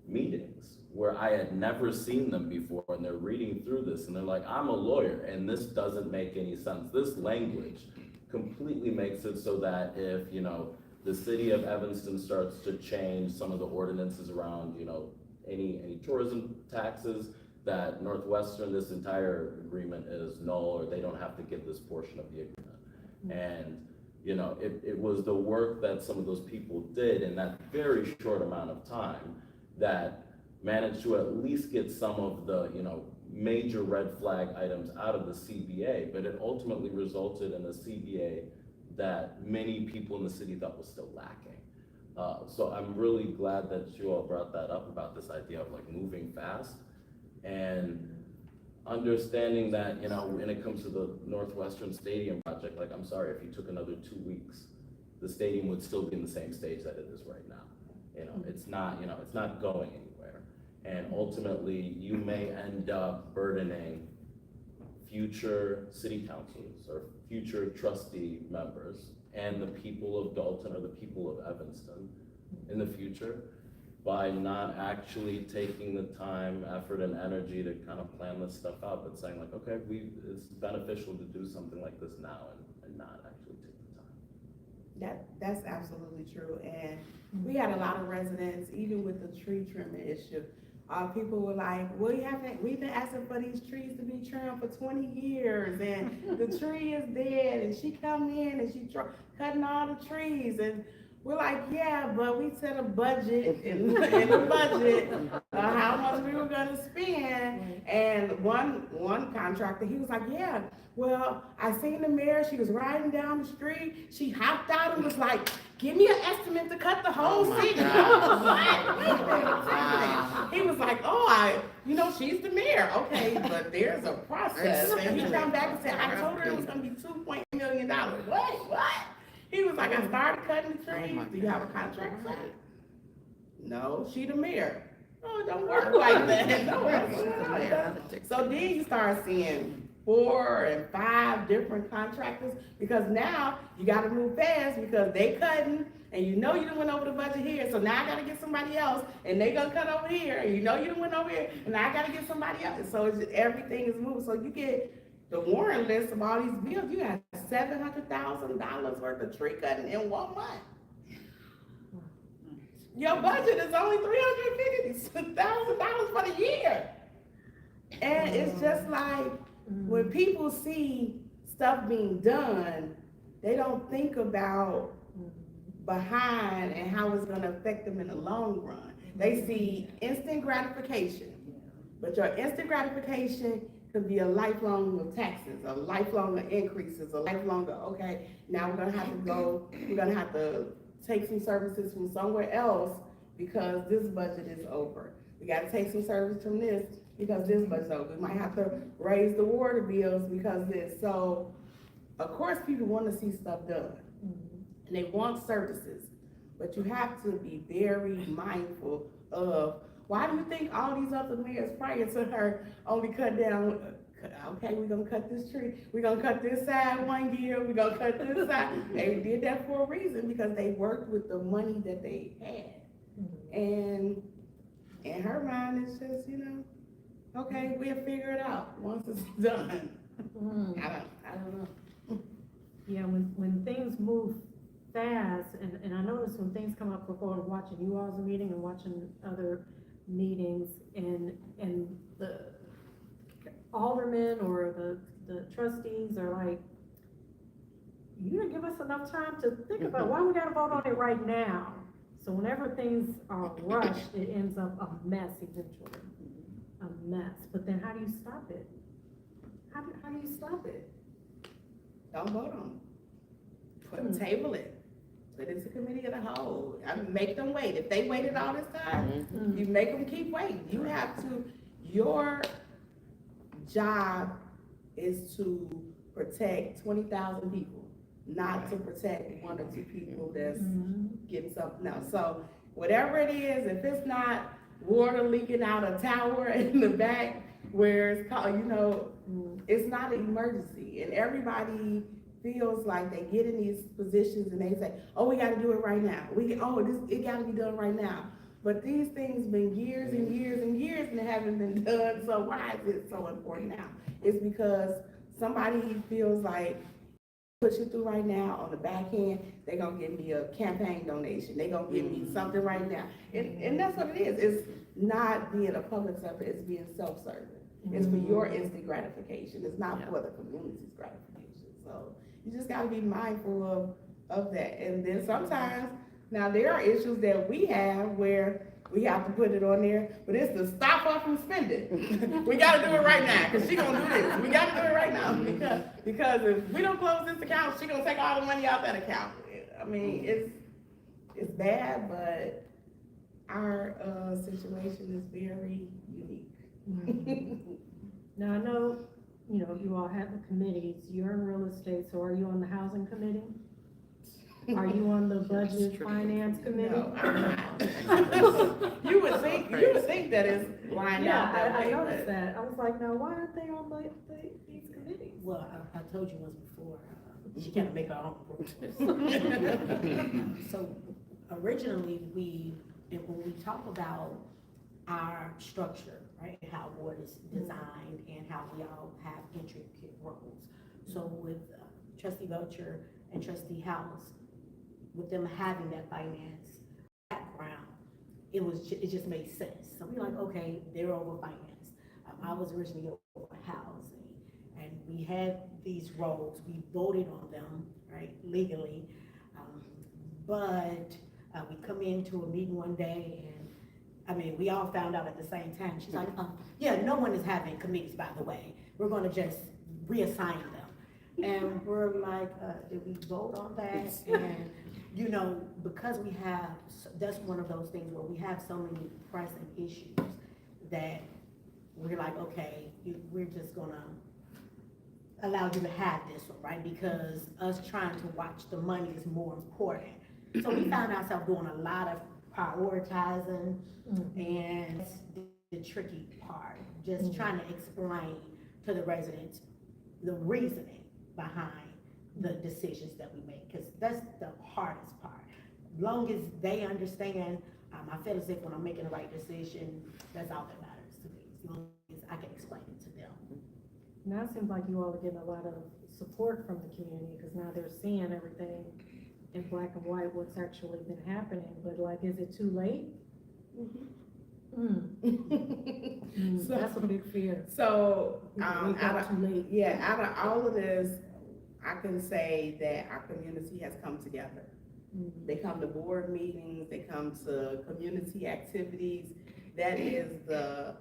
meetings where I had never seen them before, and they're reading through this and they're like, I'm a lawyer and this doesn't make any sense. This language completely makes it so that if, you know, the city of Evanston starts to change some of the ordinances around, you know, any tourism taxes, that Northwestern, this entire agreement is null, or they don't have to give this portion of the agreement. And, you know, it was the work that some of those people did in that very short amount of time that managed to at least get some of the, you know, major red flag items out of the CBA, but it ultimately resulted in a CBA that many people in the city thought was still lacking. So I'm really glad that you all brought that up about this idea of like moving fast and understanding that, you know, when it comes to the Northwestern Stadium project, like, I'm sorry, if you took another 2 weeks, the stadium would still be in the same stage that it is right now. You know, it's not going anywhere. And ultimately, you may end up burdening future city councils or future trustee members and the people of Dolton or the people of Evanston in the future by not actually taking the time, effort, and energy to kind of plan this stuff out, but saying like, okay, it's beneficial to do something like this now and not actually take the time. That's absolutely true. And we had a lot of residents, even with the tree trimming issue, people were like, well, we've been asking for these trees to be trimmed for 20 years, and the tree is dead, and she come in and she cutting all the trees, and we're like, yeah, but we set a budget in the budget how much we were gonna spend, and one contractor, he was like, yeah, well, I seen the mayor, she was riding down the street, she hopped out and was like, give me an estimate to cut the whole city. He was like, she's the mayor. Okay, but there's a process. And he come back and said, I told her it was gonna be $2.8 million. What? He was like, I started cutting the trees. Do you have a contract for it? No, she the mayor. Oh, it don't work like that. No, so then you start seeing 4 and 5 different contractors, because now you gotta move fast because they cutting, and you know you done went over the budget here, so now I gotta get somebody else, and they gonna cut over here, and you know you done went over here, and now I gotta get somebody else. So it's just, everything is moving. So you get the warrant list of all these bills. You got $700,000 worth of tree cutting in 1 month. Your budget is only $350,000 for the year. And it's just like, when people see stuff being done, they don't think about behind and how it's gonna affect them in the long run. They see instant gratification, but your instant gratification could be a lifelong of taxes, a lifelong of increases, a lifelong of, okay, now we're gonna have to take some services from somewhere else because this budget is over. We gotta take some service from this because this budget's over. We might have to raise the water bills because this. So, of course, people want to see stuff done, and they want services, but you have to be very mindful of, why do you think all these other mayors prior to her only cut down, okay, we're gonna cut this tree, we're gonna cut this side 1 year, we're gonna cut this side. They did that for a reason, because they worked with the money that they had. And in her mind, it's just, okay, we'll figure it out once it's done. I don't know. Yeah, when things move fast, and I notice when things come up before watching you all's meeting and watching other meetings, and the aldermen or the trustees are like, you didn't give us enough time to think about why we gotta vote on it right now. So whenever things are rushed, it ends up a mess eventually. A mess. But then how do you stop it? How do you stop it? Don't vote on it. Table it. Put it to committee of the whole. Make them wait. If they waited all this time, you make them keep waiting. You have to, your job is to protect 20,000 people, not to protect 1 or 2 people that's getting something else. So whatever it is, if it's not water leaking out a tower in the back where it's called, it's not an emergency, and everybody feels like they get in these positions and they say, oh, we gotta do it right now. It gotta be done right now. but these things been years and years and years and haven't been done, so why is it so important now? It's because somebody feels like, push it through right now, on the back end, they're gonna give me a campaign donation, they're gonna give me something right now. And that's what it is, it's not being a public servant, it's being self-serving. It's for your instant gratification, it's not for the community's gratification. So you just gotta be mindful of that. And then sometimes, now there are issues that we have where we have to put it on there, but it's to stop her from spending. We gotta do it right now, cause she gonna do this. We gotta do it right now, because if we don't close this account, she gonna take all the money out that account. I mean, it's bad, but our situation is very unique. Now, I know, you know, you all have the committees, you're in real estate, so are you on the housing committee? Are you on the budget finance committee? No, I'm not. You would think that it's lined out that I way, noticed but- that. I was like, now, why aren't they on these committees? Well, I told you once before, she can't make her own rules. So originally, when we talk about our structure, right, how board is designed and how we all have intricate roles. So with Trustee Belcher and Trustee House, with them having that finance background, it just made sense. So we're like, okay, they're over finance. I was originally over housing, and we had these roles. We voted on them, right, legally. But we come into a meeting one day, and I mean, we all found out at the same time. She's like, yeah, no one is having committees, by the way. We're gonna just reassign them. And we're like, did we vote on that? And, you know, because we have, that's one of those things where we have so many pressing issues that we're like, okay, we're just gonna allow you to have this one, right? Because us trying to watch the money is more important. So we found ourselves doing a lot of prioritizing, and the tricky part, just trying to explain to the residents the reasoning behind the decisions that we make, because that's the hardest part. Long as they understand, I feel as if when I'm making the right decision, that's all that matters to me, as long as I can explain it to them. Now it seems like you all are getting a lot of support from the community, because now they're seeing everything in black and white, what's actually been happening, but like, is it too late? So- That's a big fear. So, We out got too late. of all of this, I can say that our community has come together. They come to board meetings, they come to community activities. That is the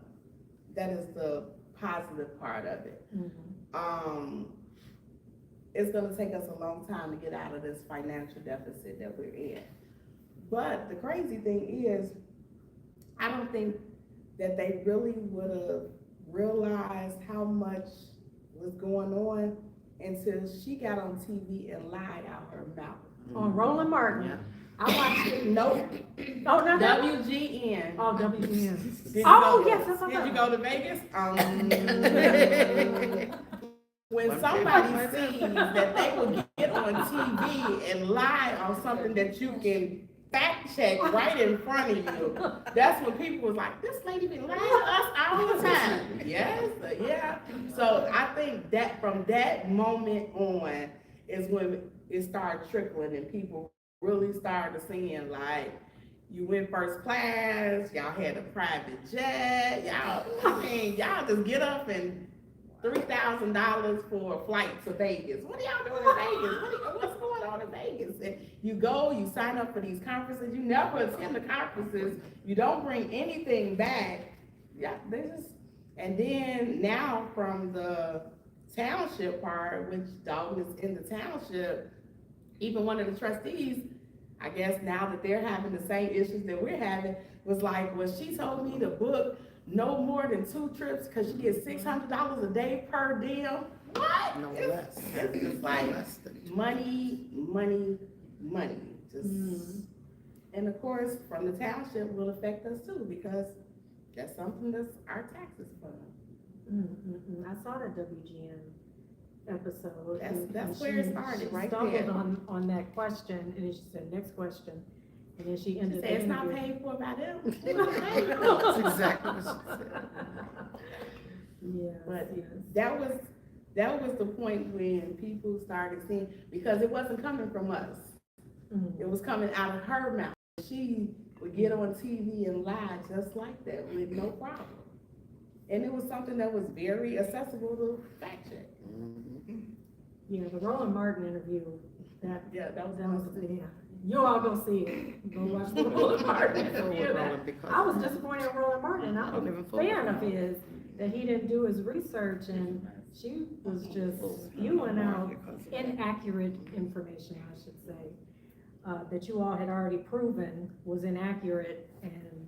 positive part of it. It's gonna take us a long time to get out of this financial deficit that we're in. But the crazy thing is, I don't think that they really would have realized how much was going on until she got on TV and lied out her mouth. On Roland Martin, I watched it. Nope. Oh, no, that was, WGN. oh, WGN. Did you Oh, go- yes, that's what Did you I'm go to Vegas? When somebody sees that they will get on TV and lie on something that you can fact check right in front of you, that's when people was like, this lady been lying to us all the time. Yes, yeah. So I think that from that moment on is when it started trickling and people really started seeing, like, you went first class, y'all had a private jet, y'all just get up and $3,000 for a flight to Vegas. What are y'all doing in Vegas? What's going on in Vegas? And you go, you sign up for these conferences, you never attend the conferences, you don't bring anything back. Yeah, and then now from the township part, which Dalton is in the township, even one of the trustees, I guess now that they're having the same issues that we're having, was like, well, she told me to book no more than 2 trips because she gets $600 a day per deal. What? No It's less. just like Less than 2. money. Just, and of course, from the township will affect us too, because that's something that's our taxes fund. I saw that WGN episode. That's and where it she started, right stumbled there. on that question, and then she said, next question. And then she She ended said, the it's not interview. paid for by them. That's exactly what she said. Yes, But yes. that was the point when people started seeing, because it wasn't coming from us. Mhm. It was coming out of her mouth. She would get on TV and lie just like that with no problem. And it was something that was very accessible to fact check. Yeah, the Roland Martin interview, that, Yeah, that was that one was, of the. yeah. You all gonna see it. Go watch the Roland Martin interview. I was disappointed in Roland Martin. I'm a fan of his, that he didn't do his research, and she was just spewing out inaccurate information, I should say, that you all had already proven was inaccurate, and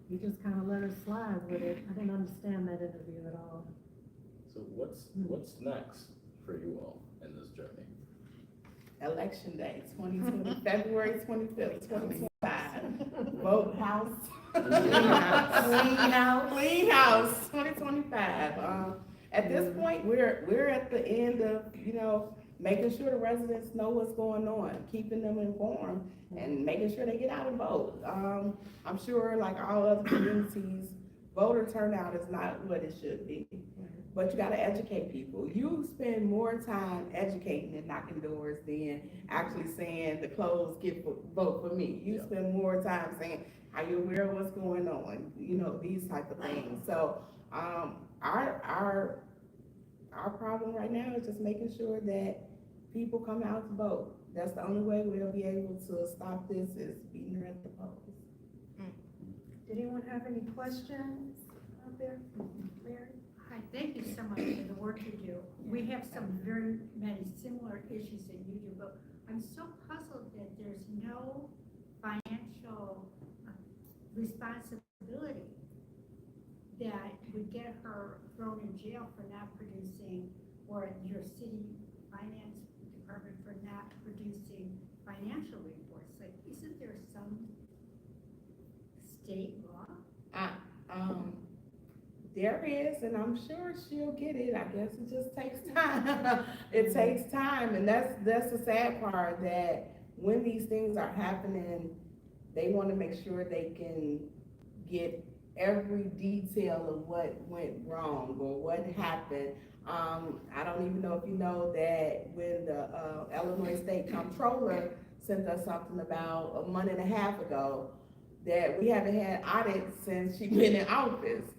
you just kind of let her slide with it. I didn't understand that interview at all. So what's next for you all in this journey? Election day, 2020, February 25th, 2025. Vote House. Clean House, 2025. At this point, we're at the end of, making sure the residents know what's going on, keeping them informed, and making sure they get out and vote. I'm sure, like all other communities, voter turnout is not what it should be. But you gotta educate people. You spend more time educating and knocking doors than actually saying the clothes vote for me. You spend more time saying, are you aware of what's going on? These type of things. So, our problem right now is just making sure that people come out to vote. That's the only way we'll be able to stop this, is beating her at the polls. Did anyone have any questions out there? Mary? Hi, thank you so much for the work you do. We have some very many similar issues that you do, but I'm so puzzled that there's no financial responsibility that would get her thrown in jail for not producing, or your city finance department for not producing financial reports. Like, isn't there some state law? There is, and I'm sure she'll get it. I guess it just takes time. It takes time, and that's the sad part, that when these things are happening, they want to make sure they can get every detail of what went wrong or what happened. I don't even know if you know that when the Illinois State Comptroller sent us something about a month and a half ago, that we haven't had audits since she been in office.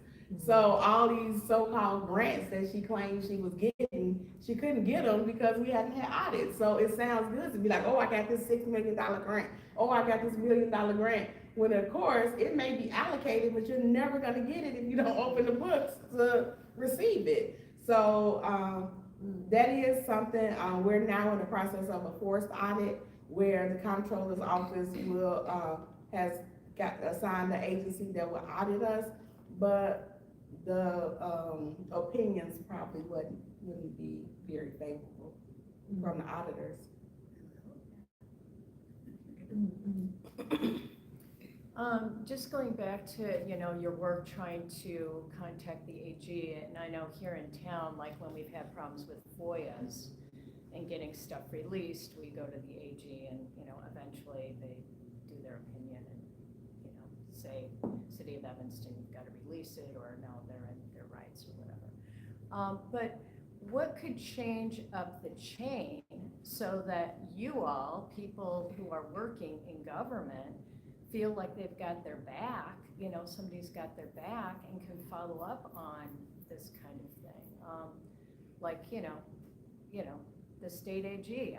So all these so-called grants that she claimed she was getting, she couldn't get them because we hadn't had audits. So it sounds good to be like, oh, I got this $6 million grant. Oh, I got this $1 million grant. When of course, it may be allocated, but you're never gonna get it if you don't open the books to receive it. So that is something, we're now in the process of a forced audit where the comptroller's office has got assigned the agency that will audit us, but the opinions probably wouldn't be very favorable from the auditors. Just going back to, your work trying to contact the AG, and I know here in town, like when we've had problems with FOIAs and getting stuff released, we go to the AG and, eventually they do their opinion and, say, City of Evanston, you've got to release it, or no, they're in their rights or whatever. But what could change up the chain so that you all, people who are working in government, feel like they've got their back, somebody's got their back and can follow up on this kind of thing? Like, the state AG,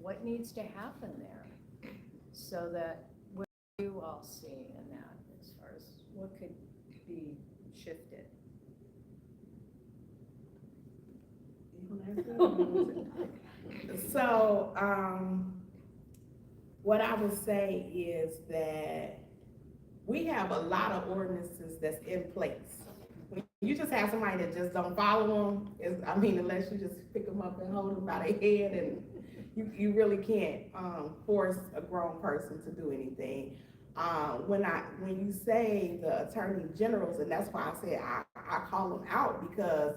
what needs to happen there so that what do you all see in that as far as what could be shifted? So, what I would say is that we have a lot of ordinances that's in place. When you just have somebody that just don't follow them, unless you just pick them up and hold them by their head, and you really can't force a grown person to do anything. When you say the attorney generals, and that's why I said I call them out, because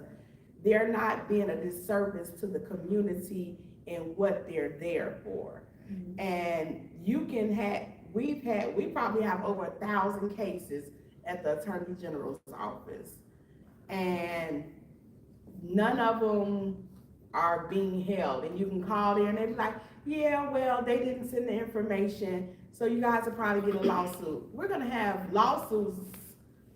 they're not being a disservice to the community and what they're there for. And we probably have over 1,000 cases at the Attorney General's office. And none of them are being held. And you can call there and they be like, yeah, well, they didn't send the information, so you guys will probably get a lawsuit. We're gonna have lawsuits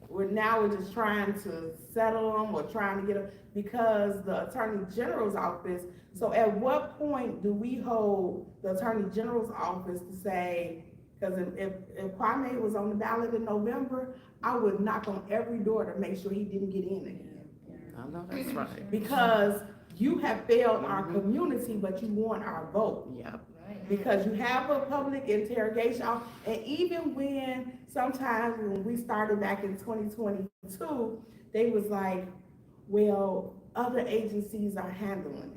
where now we're just trying to settle them or trying to get them because the Attorney General's office. So at what point do we hold the Attorney General's office to say, because if Kwame was on the ballot in November, I would knock on every door to make sure he didn't get in again. I know that's right. Because you have failed our community, but you want our vote. Yep. Because you have a public interrogation, and even when, sometimes when we started back in 2022, they was like, well, other agencies are handling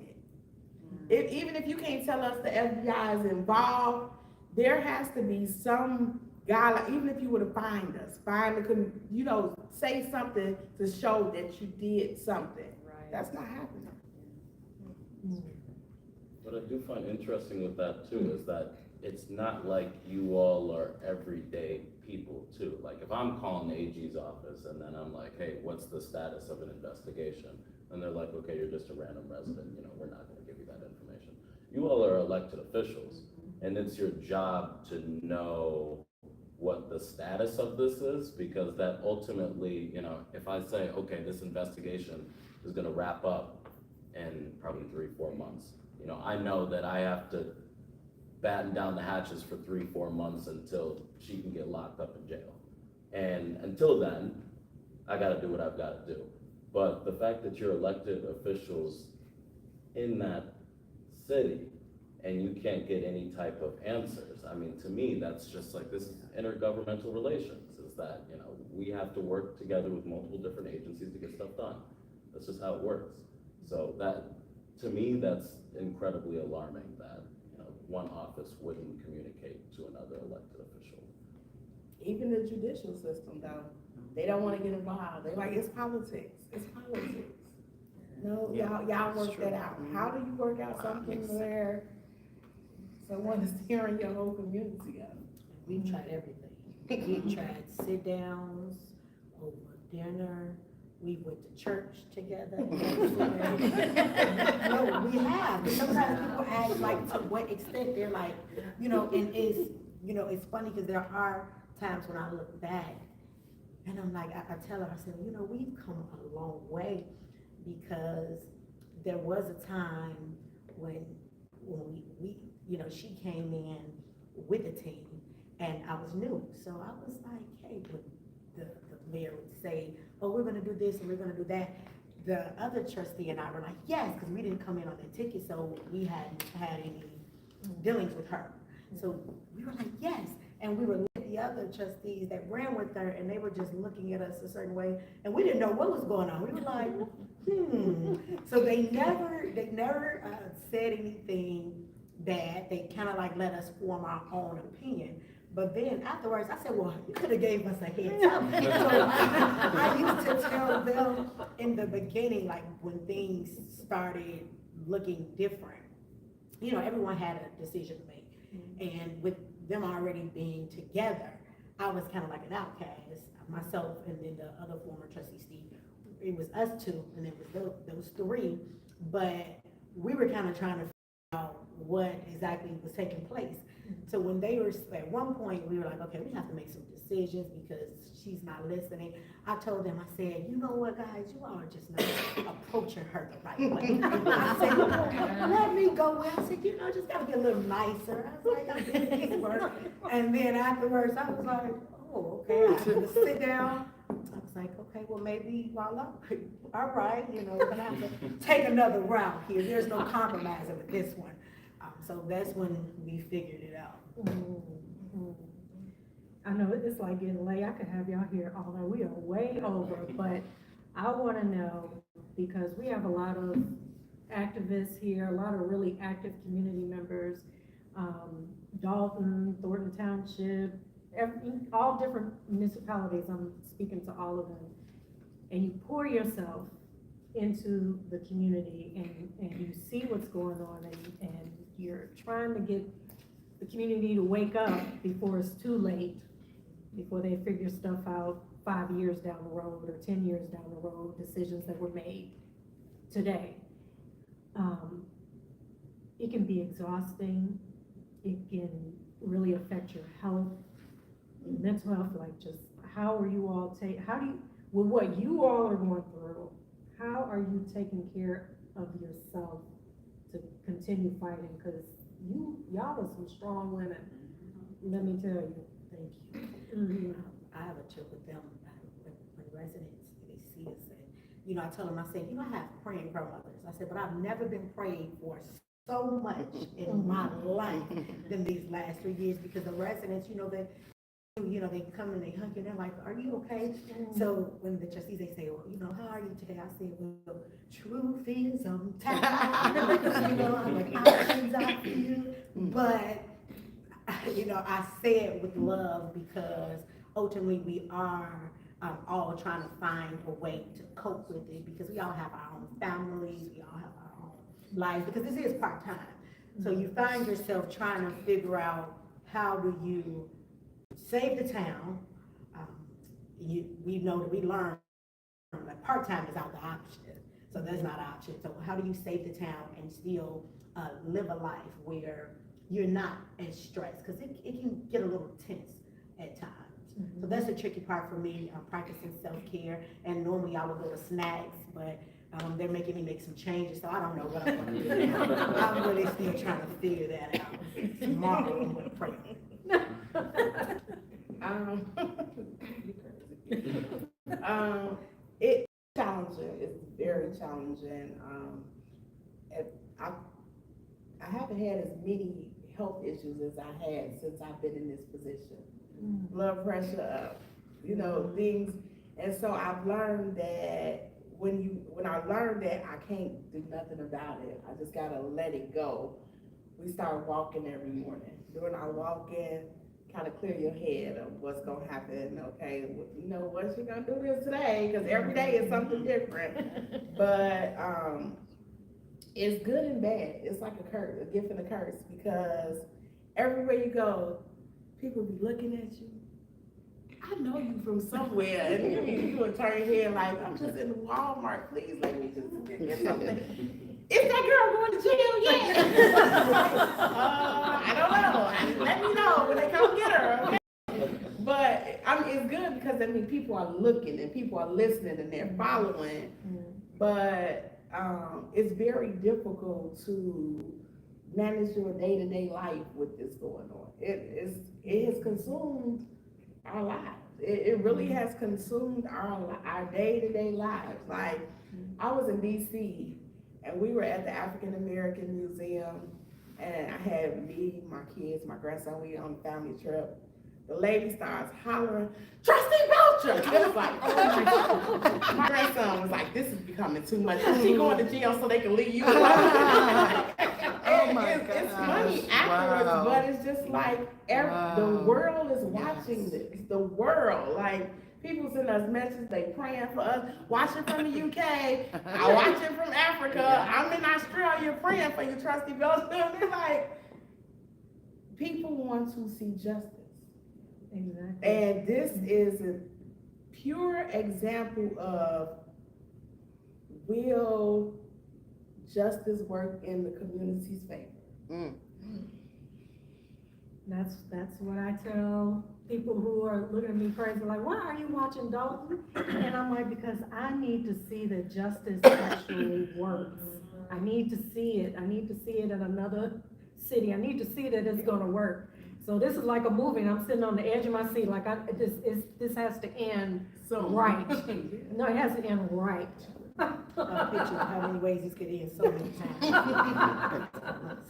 it. Even if you can't tell us the FBI is involved, there has to be some guideline, even if you were to find us, say something to show that you did something. Right. That's not happening. What I do find interesting with that too is that it's not like you all are everyday people too. Like if I'm calling the AG's office and then I'm like, hey, what's the status of an investigation? And they're like, okay, you're just a random resident, we're not gonna give you that information. You all are elected officials and it's your job to know what the status of this is, because that ultimately, if I say, okay, this investigation is gonna wrap up in probably 3-4 months, I know that I have to batten down the hatches for 3-4 months until she can get locked up in jail. And until then, I gotta do what I've gotta do. But the fact that you're elected officials in that city and you can't get any type of answers, I mean, to me, that's just like, this is intergovernmental relations, is that, we have to work together with multiple different agencies to get stuff done. That's just how it works. So that, to me, that's incredibly alarming that, one office wouldn't communicate to another elected official. Even the judicial system though, they don't wanna get involved. They're like, it's politics, it's politics. No, Yeah, y'all that's work true. that out. How do you work out something Yes. where someone is tearing your whole community up? We've tried everything. We've tried sit downs, over dinner, we went to church together. No, we have. But sometimes people ask like to what extent they're like, and it's funny because there are times when I look back and I'm like, I tell her, I said, we've come a long way, because there was a time when we she came in with the team and I was new. So I was like, hey, when the mayor would say, oh, we're gonna do this and we're gonna do that, the other trustee and I were like, yes, because we didn't come in on the ticket, so we hadn't had any dealings with her. So we were like, yes, and we were with the other trustees that ran with her, and they were just looking at us a certain way, and we didn't know what was going on. We were like, So they never said anything bad. They kind of like let us form our own opinion. But then afterwards, I said, well, you could have gave us a heads up. So I used to tell them in the beginning, like when things started looking different, everyone had a decision to make. And with them already being together, I was kind of like an outcast, myself and then the other former trustee, Steve. It was us two, and it was those three, but we were kind of trying to figure out what exactly was taking place. So when they were, at one point, we were like, okay, we have to make some decisions because she's not listening. I told them, I said, you know what, guys, you all are just not approaching her the right way. I said, let me go in. I said, just gotta be a little nicer. I was like, I did this work. And then afterwards, I was like, oh, okay, I had to sit down. I was like, okay, well, maybe voila, all right, we're gonna have to take another route here. There's no compromising with this one. So that's when we figured it out. I know it's like getting late. I could have y'all here all night. We are way over, but I want to know, because we have a lot of activists here, a lot of really active community members, Dolton, Thornton Township, all different municipalities. I'm speaking to all of them. And you pour yourself into the community and you see what's going on and you're trying to get the community to wake up before it's too late, before they figure stuff out 5 years down the road or 10 years down the road, decisions that were made today. It can be exhausting. It can really affect your health, your mental health, like just how are you all with what you all are going through, how are you taking care of yourself to continue fighting? Because y'all are some strong women, let me tell you. Thank you. Mhm. I have a trip with them, when residents, they see us, and, I tell them, I say, I have praying grandmothers. I said, but I've never been prayed for so much in my life than these last 3 years, because the residents, they come and they hug you, and they're like, are you okay? So when the trustees, they say, well, how are you today? I say, well, truth is, I'm tired. I'm like, how things I feel, but, I say it with love, because ultimately we are all trying to find a way to cope with it, because we all have our own families, we all have our own lives, because this is part-time. So you find yourself trying to figure out, how do you save the town? We know that we learn that part-time is out the option, so that's not an option. So how do you save the town and still live a life where you're not as stressed? Because it can get a little tense at times. So that's the tricky part for me, practicing self-care. And normally I would go to snacks, but they're making me make some changes, so I don't know what I'm gonna do. I'm really still trying to figure that out. Tomorrow I'm gonna pray. It's challenging. It's very challenging. I haven't had as many health issues as I had since I've been in this position. Blood pressure up, things. And so I've learned that when I learned that I can't do nothing about it, I just gotta let it go. We start walking every morning. During our walking, kind of clear your head of what's gonna happen. Okay, what you gonna do this today? Because every day is something different. But it's good and bad. It's like a curse, a gift and a curse, because everywhere you go, people be looking at you. I know you from somewhere, and you would turn your head like, I'm just in Walmart. Please let me just get something. Is that girl going to jail yet? I don't know. Let me know when they come get her. Okay? But it's good, because people are looking and people are listening and they're following. But it's very difficult to manage your day-to-day life with this going on. It has consumed our lives. It really has consumed our day-to-day lives. Like, I was in DC, and we were at the African American Museum, and I had me, my kids, my grandson, we on a family trip. The lady starts hollering, Trustee Belcher! I was like, oh my God. My grandson was like, this is becoming too much. Is she going to jail so they can leave you alone? It's funny afterwards, but it's just like the world is watching this. The world, like, people send us messages, they praying for us, watching from the UK, I watching from Africa, I'm in Australia praying for you, Trustee Belcher. They're like, people want to see justice. Exactly. And this is a pure example of, will justice work in the community's favor? That's what I tell people who are looking at me crazy, like, why are you watching Dolton? And I'm like, because I need to see that justice actually works. I need to see it. I need to see it in another city. I need to see that it's gonna work. So this is like a movie, and I'm sitting on the edge of my seat, like, this has to end right. No, it has to end right. A picture of how many ways this could end so many times.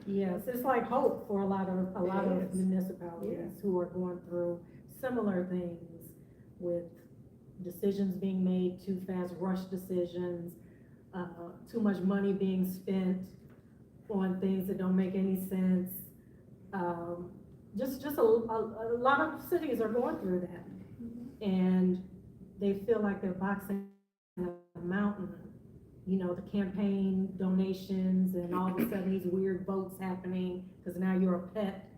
Yes, it's like hope for a lot of municipalities who are going through similar things, with decisions being made too fast, rush decisions, too much money being spent on things that don't make any sense. Just a lot of cities are going through that, and they feel like they're boxing a mountain. The campaign donations, and all of a sudden these weird votes happening because now you're a pet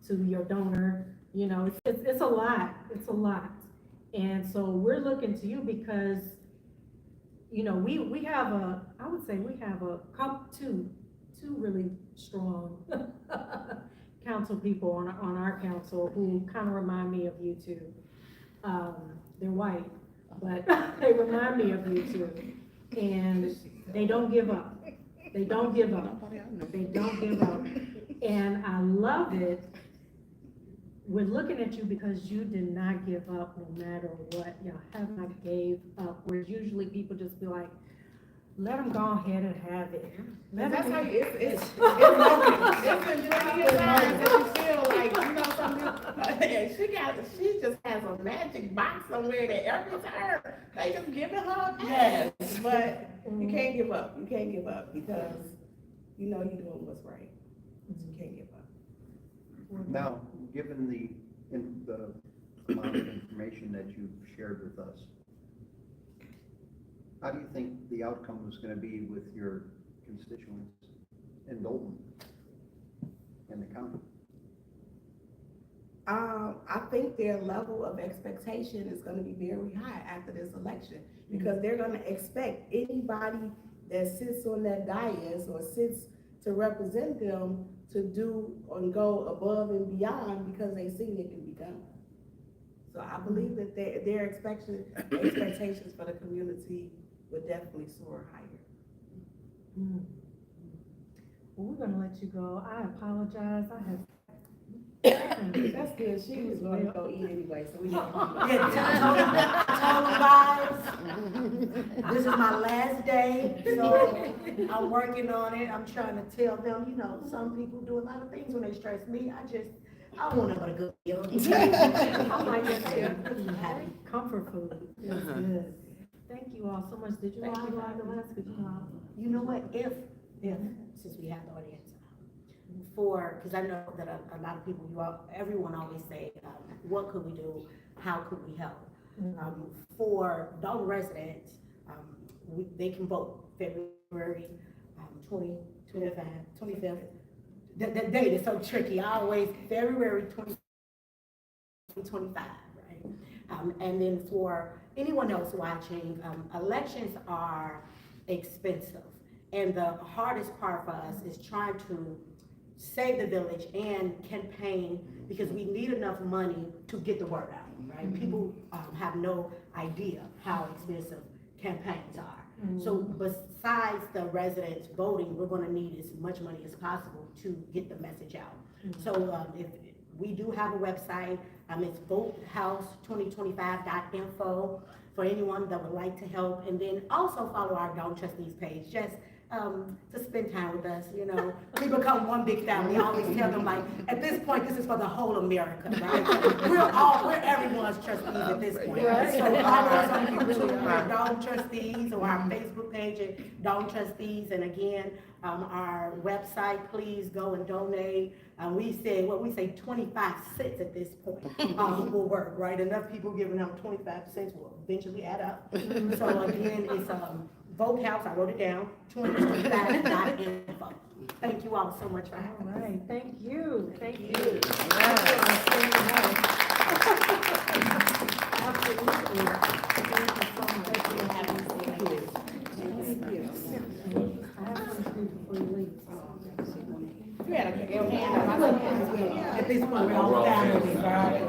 to your donor, you know, it's a lot, it's a lot. And so we're looking to you because, you know, we have I would say we have two really strong council people on our council who kind of remind me of you two. They're white, but they remind me of you two. And they don't give up. They don't give up. They don't give up. And I love it. We're looking at you because you did not give up no matter what. Y'all have not gave up. Where usually people just be like, let them go ahead and have it. That's how it's been 20 years and you feel like, you know something, she just has a magic box somewhere that every time they just giving her a pass. But you can't give up. You can't give up because you know you're doing what's right. You can't give up. Now, given the amount of information that you've shared with us, how do you think the outcome is going to be with your constituents in Dolton and the county? I think their level of expectation is going to be very high after this election because they're going to expect anybody that sits on that dais or sits to represent them to do and go above and beyond because they see it can be done. So I believe that their expectations for the community would definitely soar higher. Well, we're gonna let you go. I apologize. I have. That's good. She was going to go eat anyway, so we have Tell them, guys, this is my last day, so I'm working on it. I'm trying to tell them, you know, some people do a lot of things when they stress me. I want to go to good meal. I like that. Happy comfort food. It's good. Thank you all so much. Did you all have the last? Could you all? You know what, if, since we have the audience, because I know that a lot of people, everyone always say, what could we do? How could we help? For Dolton residents, they can vote February 25th. That date is so tricky. I always, February 2025, right? And then for anyone else watching, elections are expensive. And the hardest part for us is trying to save the village and campaign because we need enough money to get the word out, right? People have no idea how expensive campaigns are. So besides the residents voting, we're gonna need as much money as possible to get the message out. So if we do have a website, it's votehouse2025.info for anyone that would like to help. And then also follow our Dolton Trustees page, just to spend time with us, you know. We become one big family. I always tell them, like, at this point, this is for the whole America, right? We're everyone's trustees at this point. Right. So follow us on YouTube, we're Dolton Trustees, or our Facebook page at Dolton Trustees. And again, our website, please go and donate. We say 25 cents at this point will work, right? Enough people giving out 25 cents will eventually add up. So again, it's Vote House, I wrote it down, 2025.info. Thank you all so much for having us. All right, thank you. Thank you. Absolutely. Thank you so much. Thank you. I have something before you leave. You had a good hand. At this point, we're all family, right?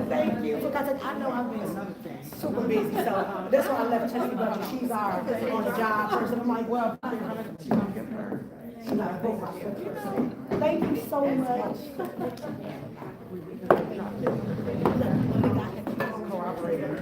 Thank you, because I know I've been super busy, so that's why I left Tiffany, but she's our on the job person. I'm like, well, thank you so much. Corroborator.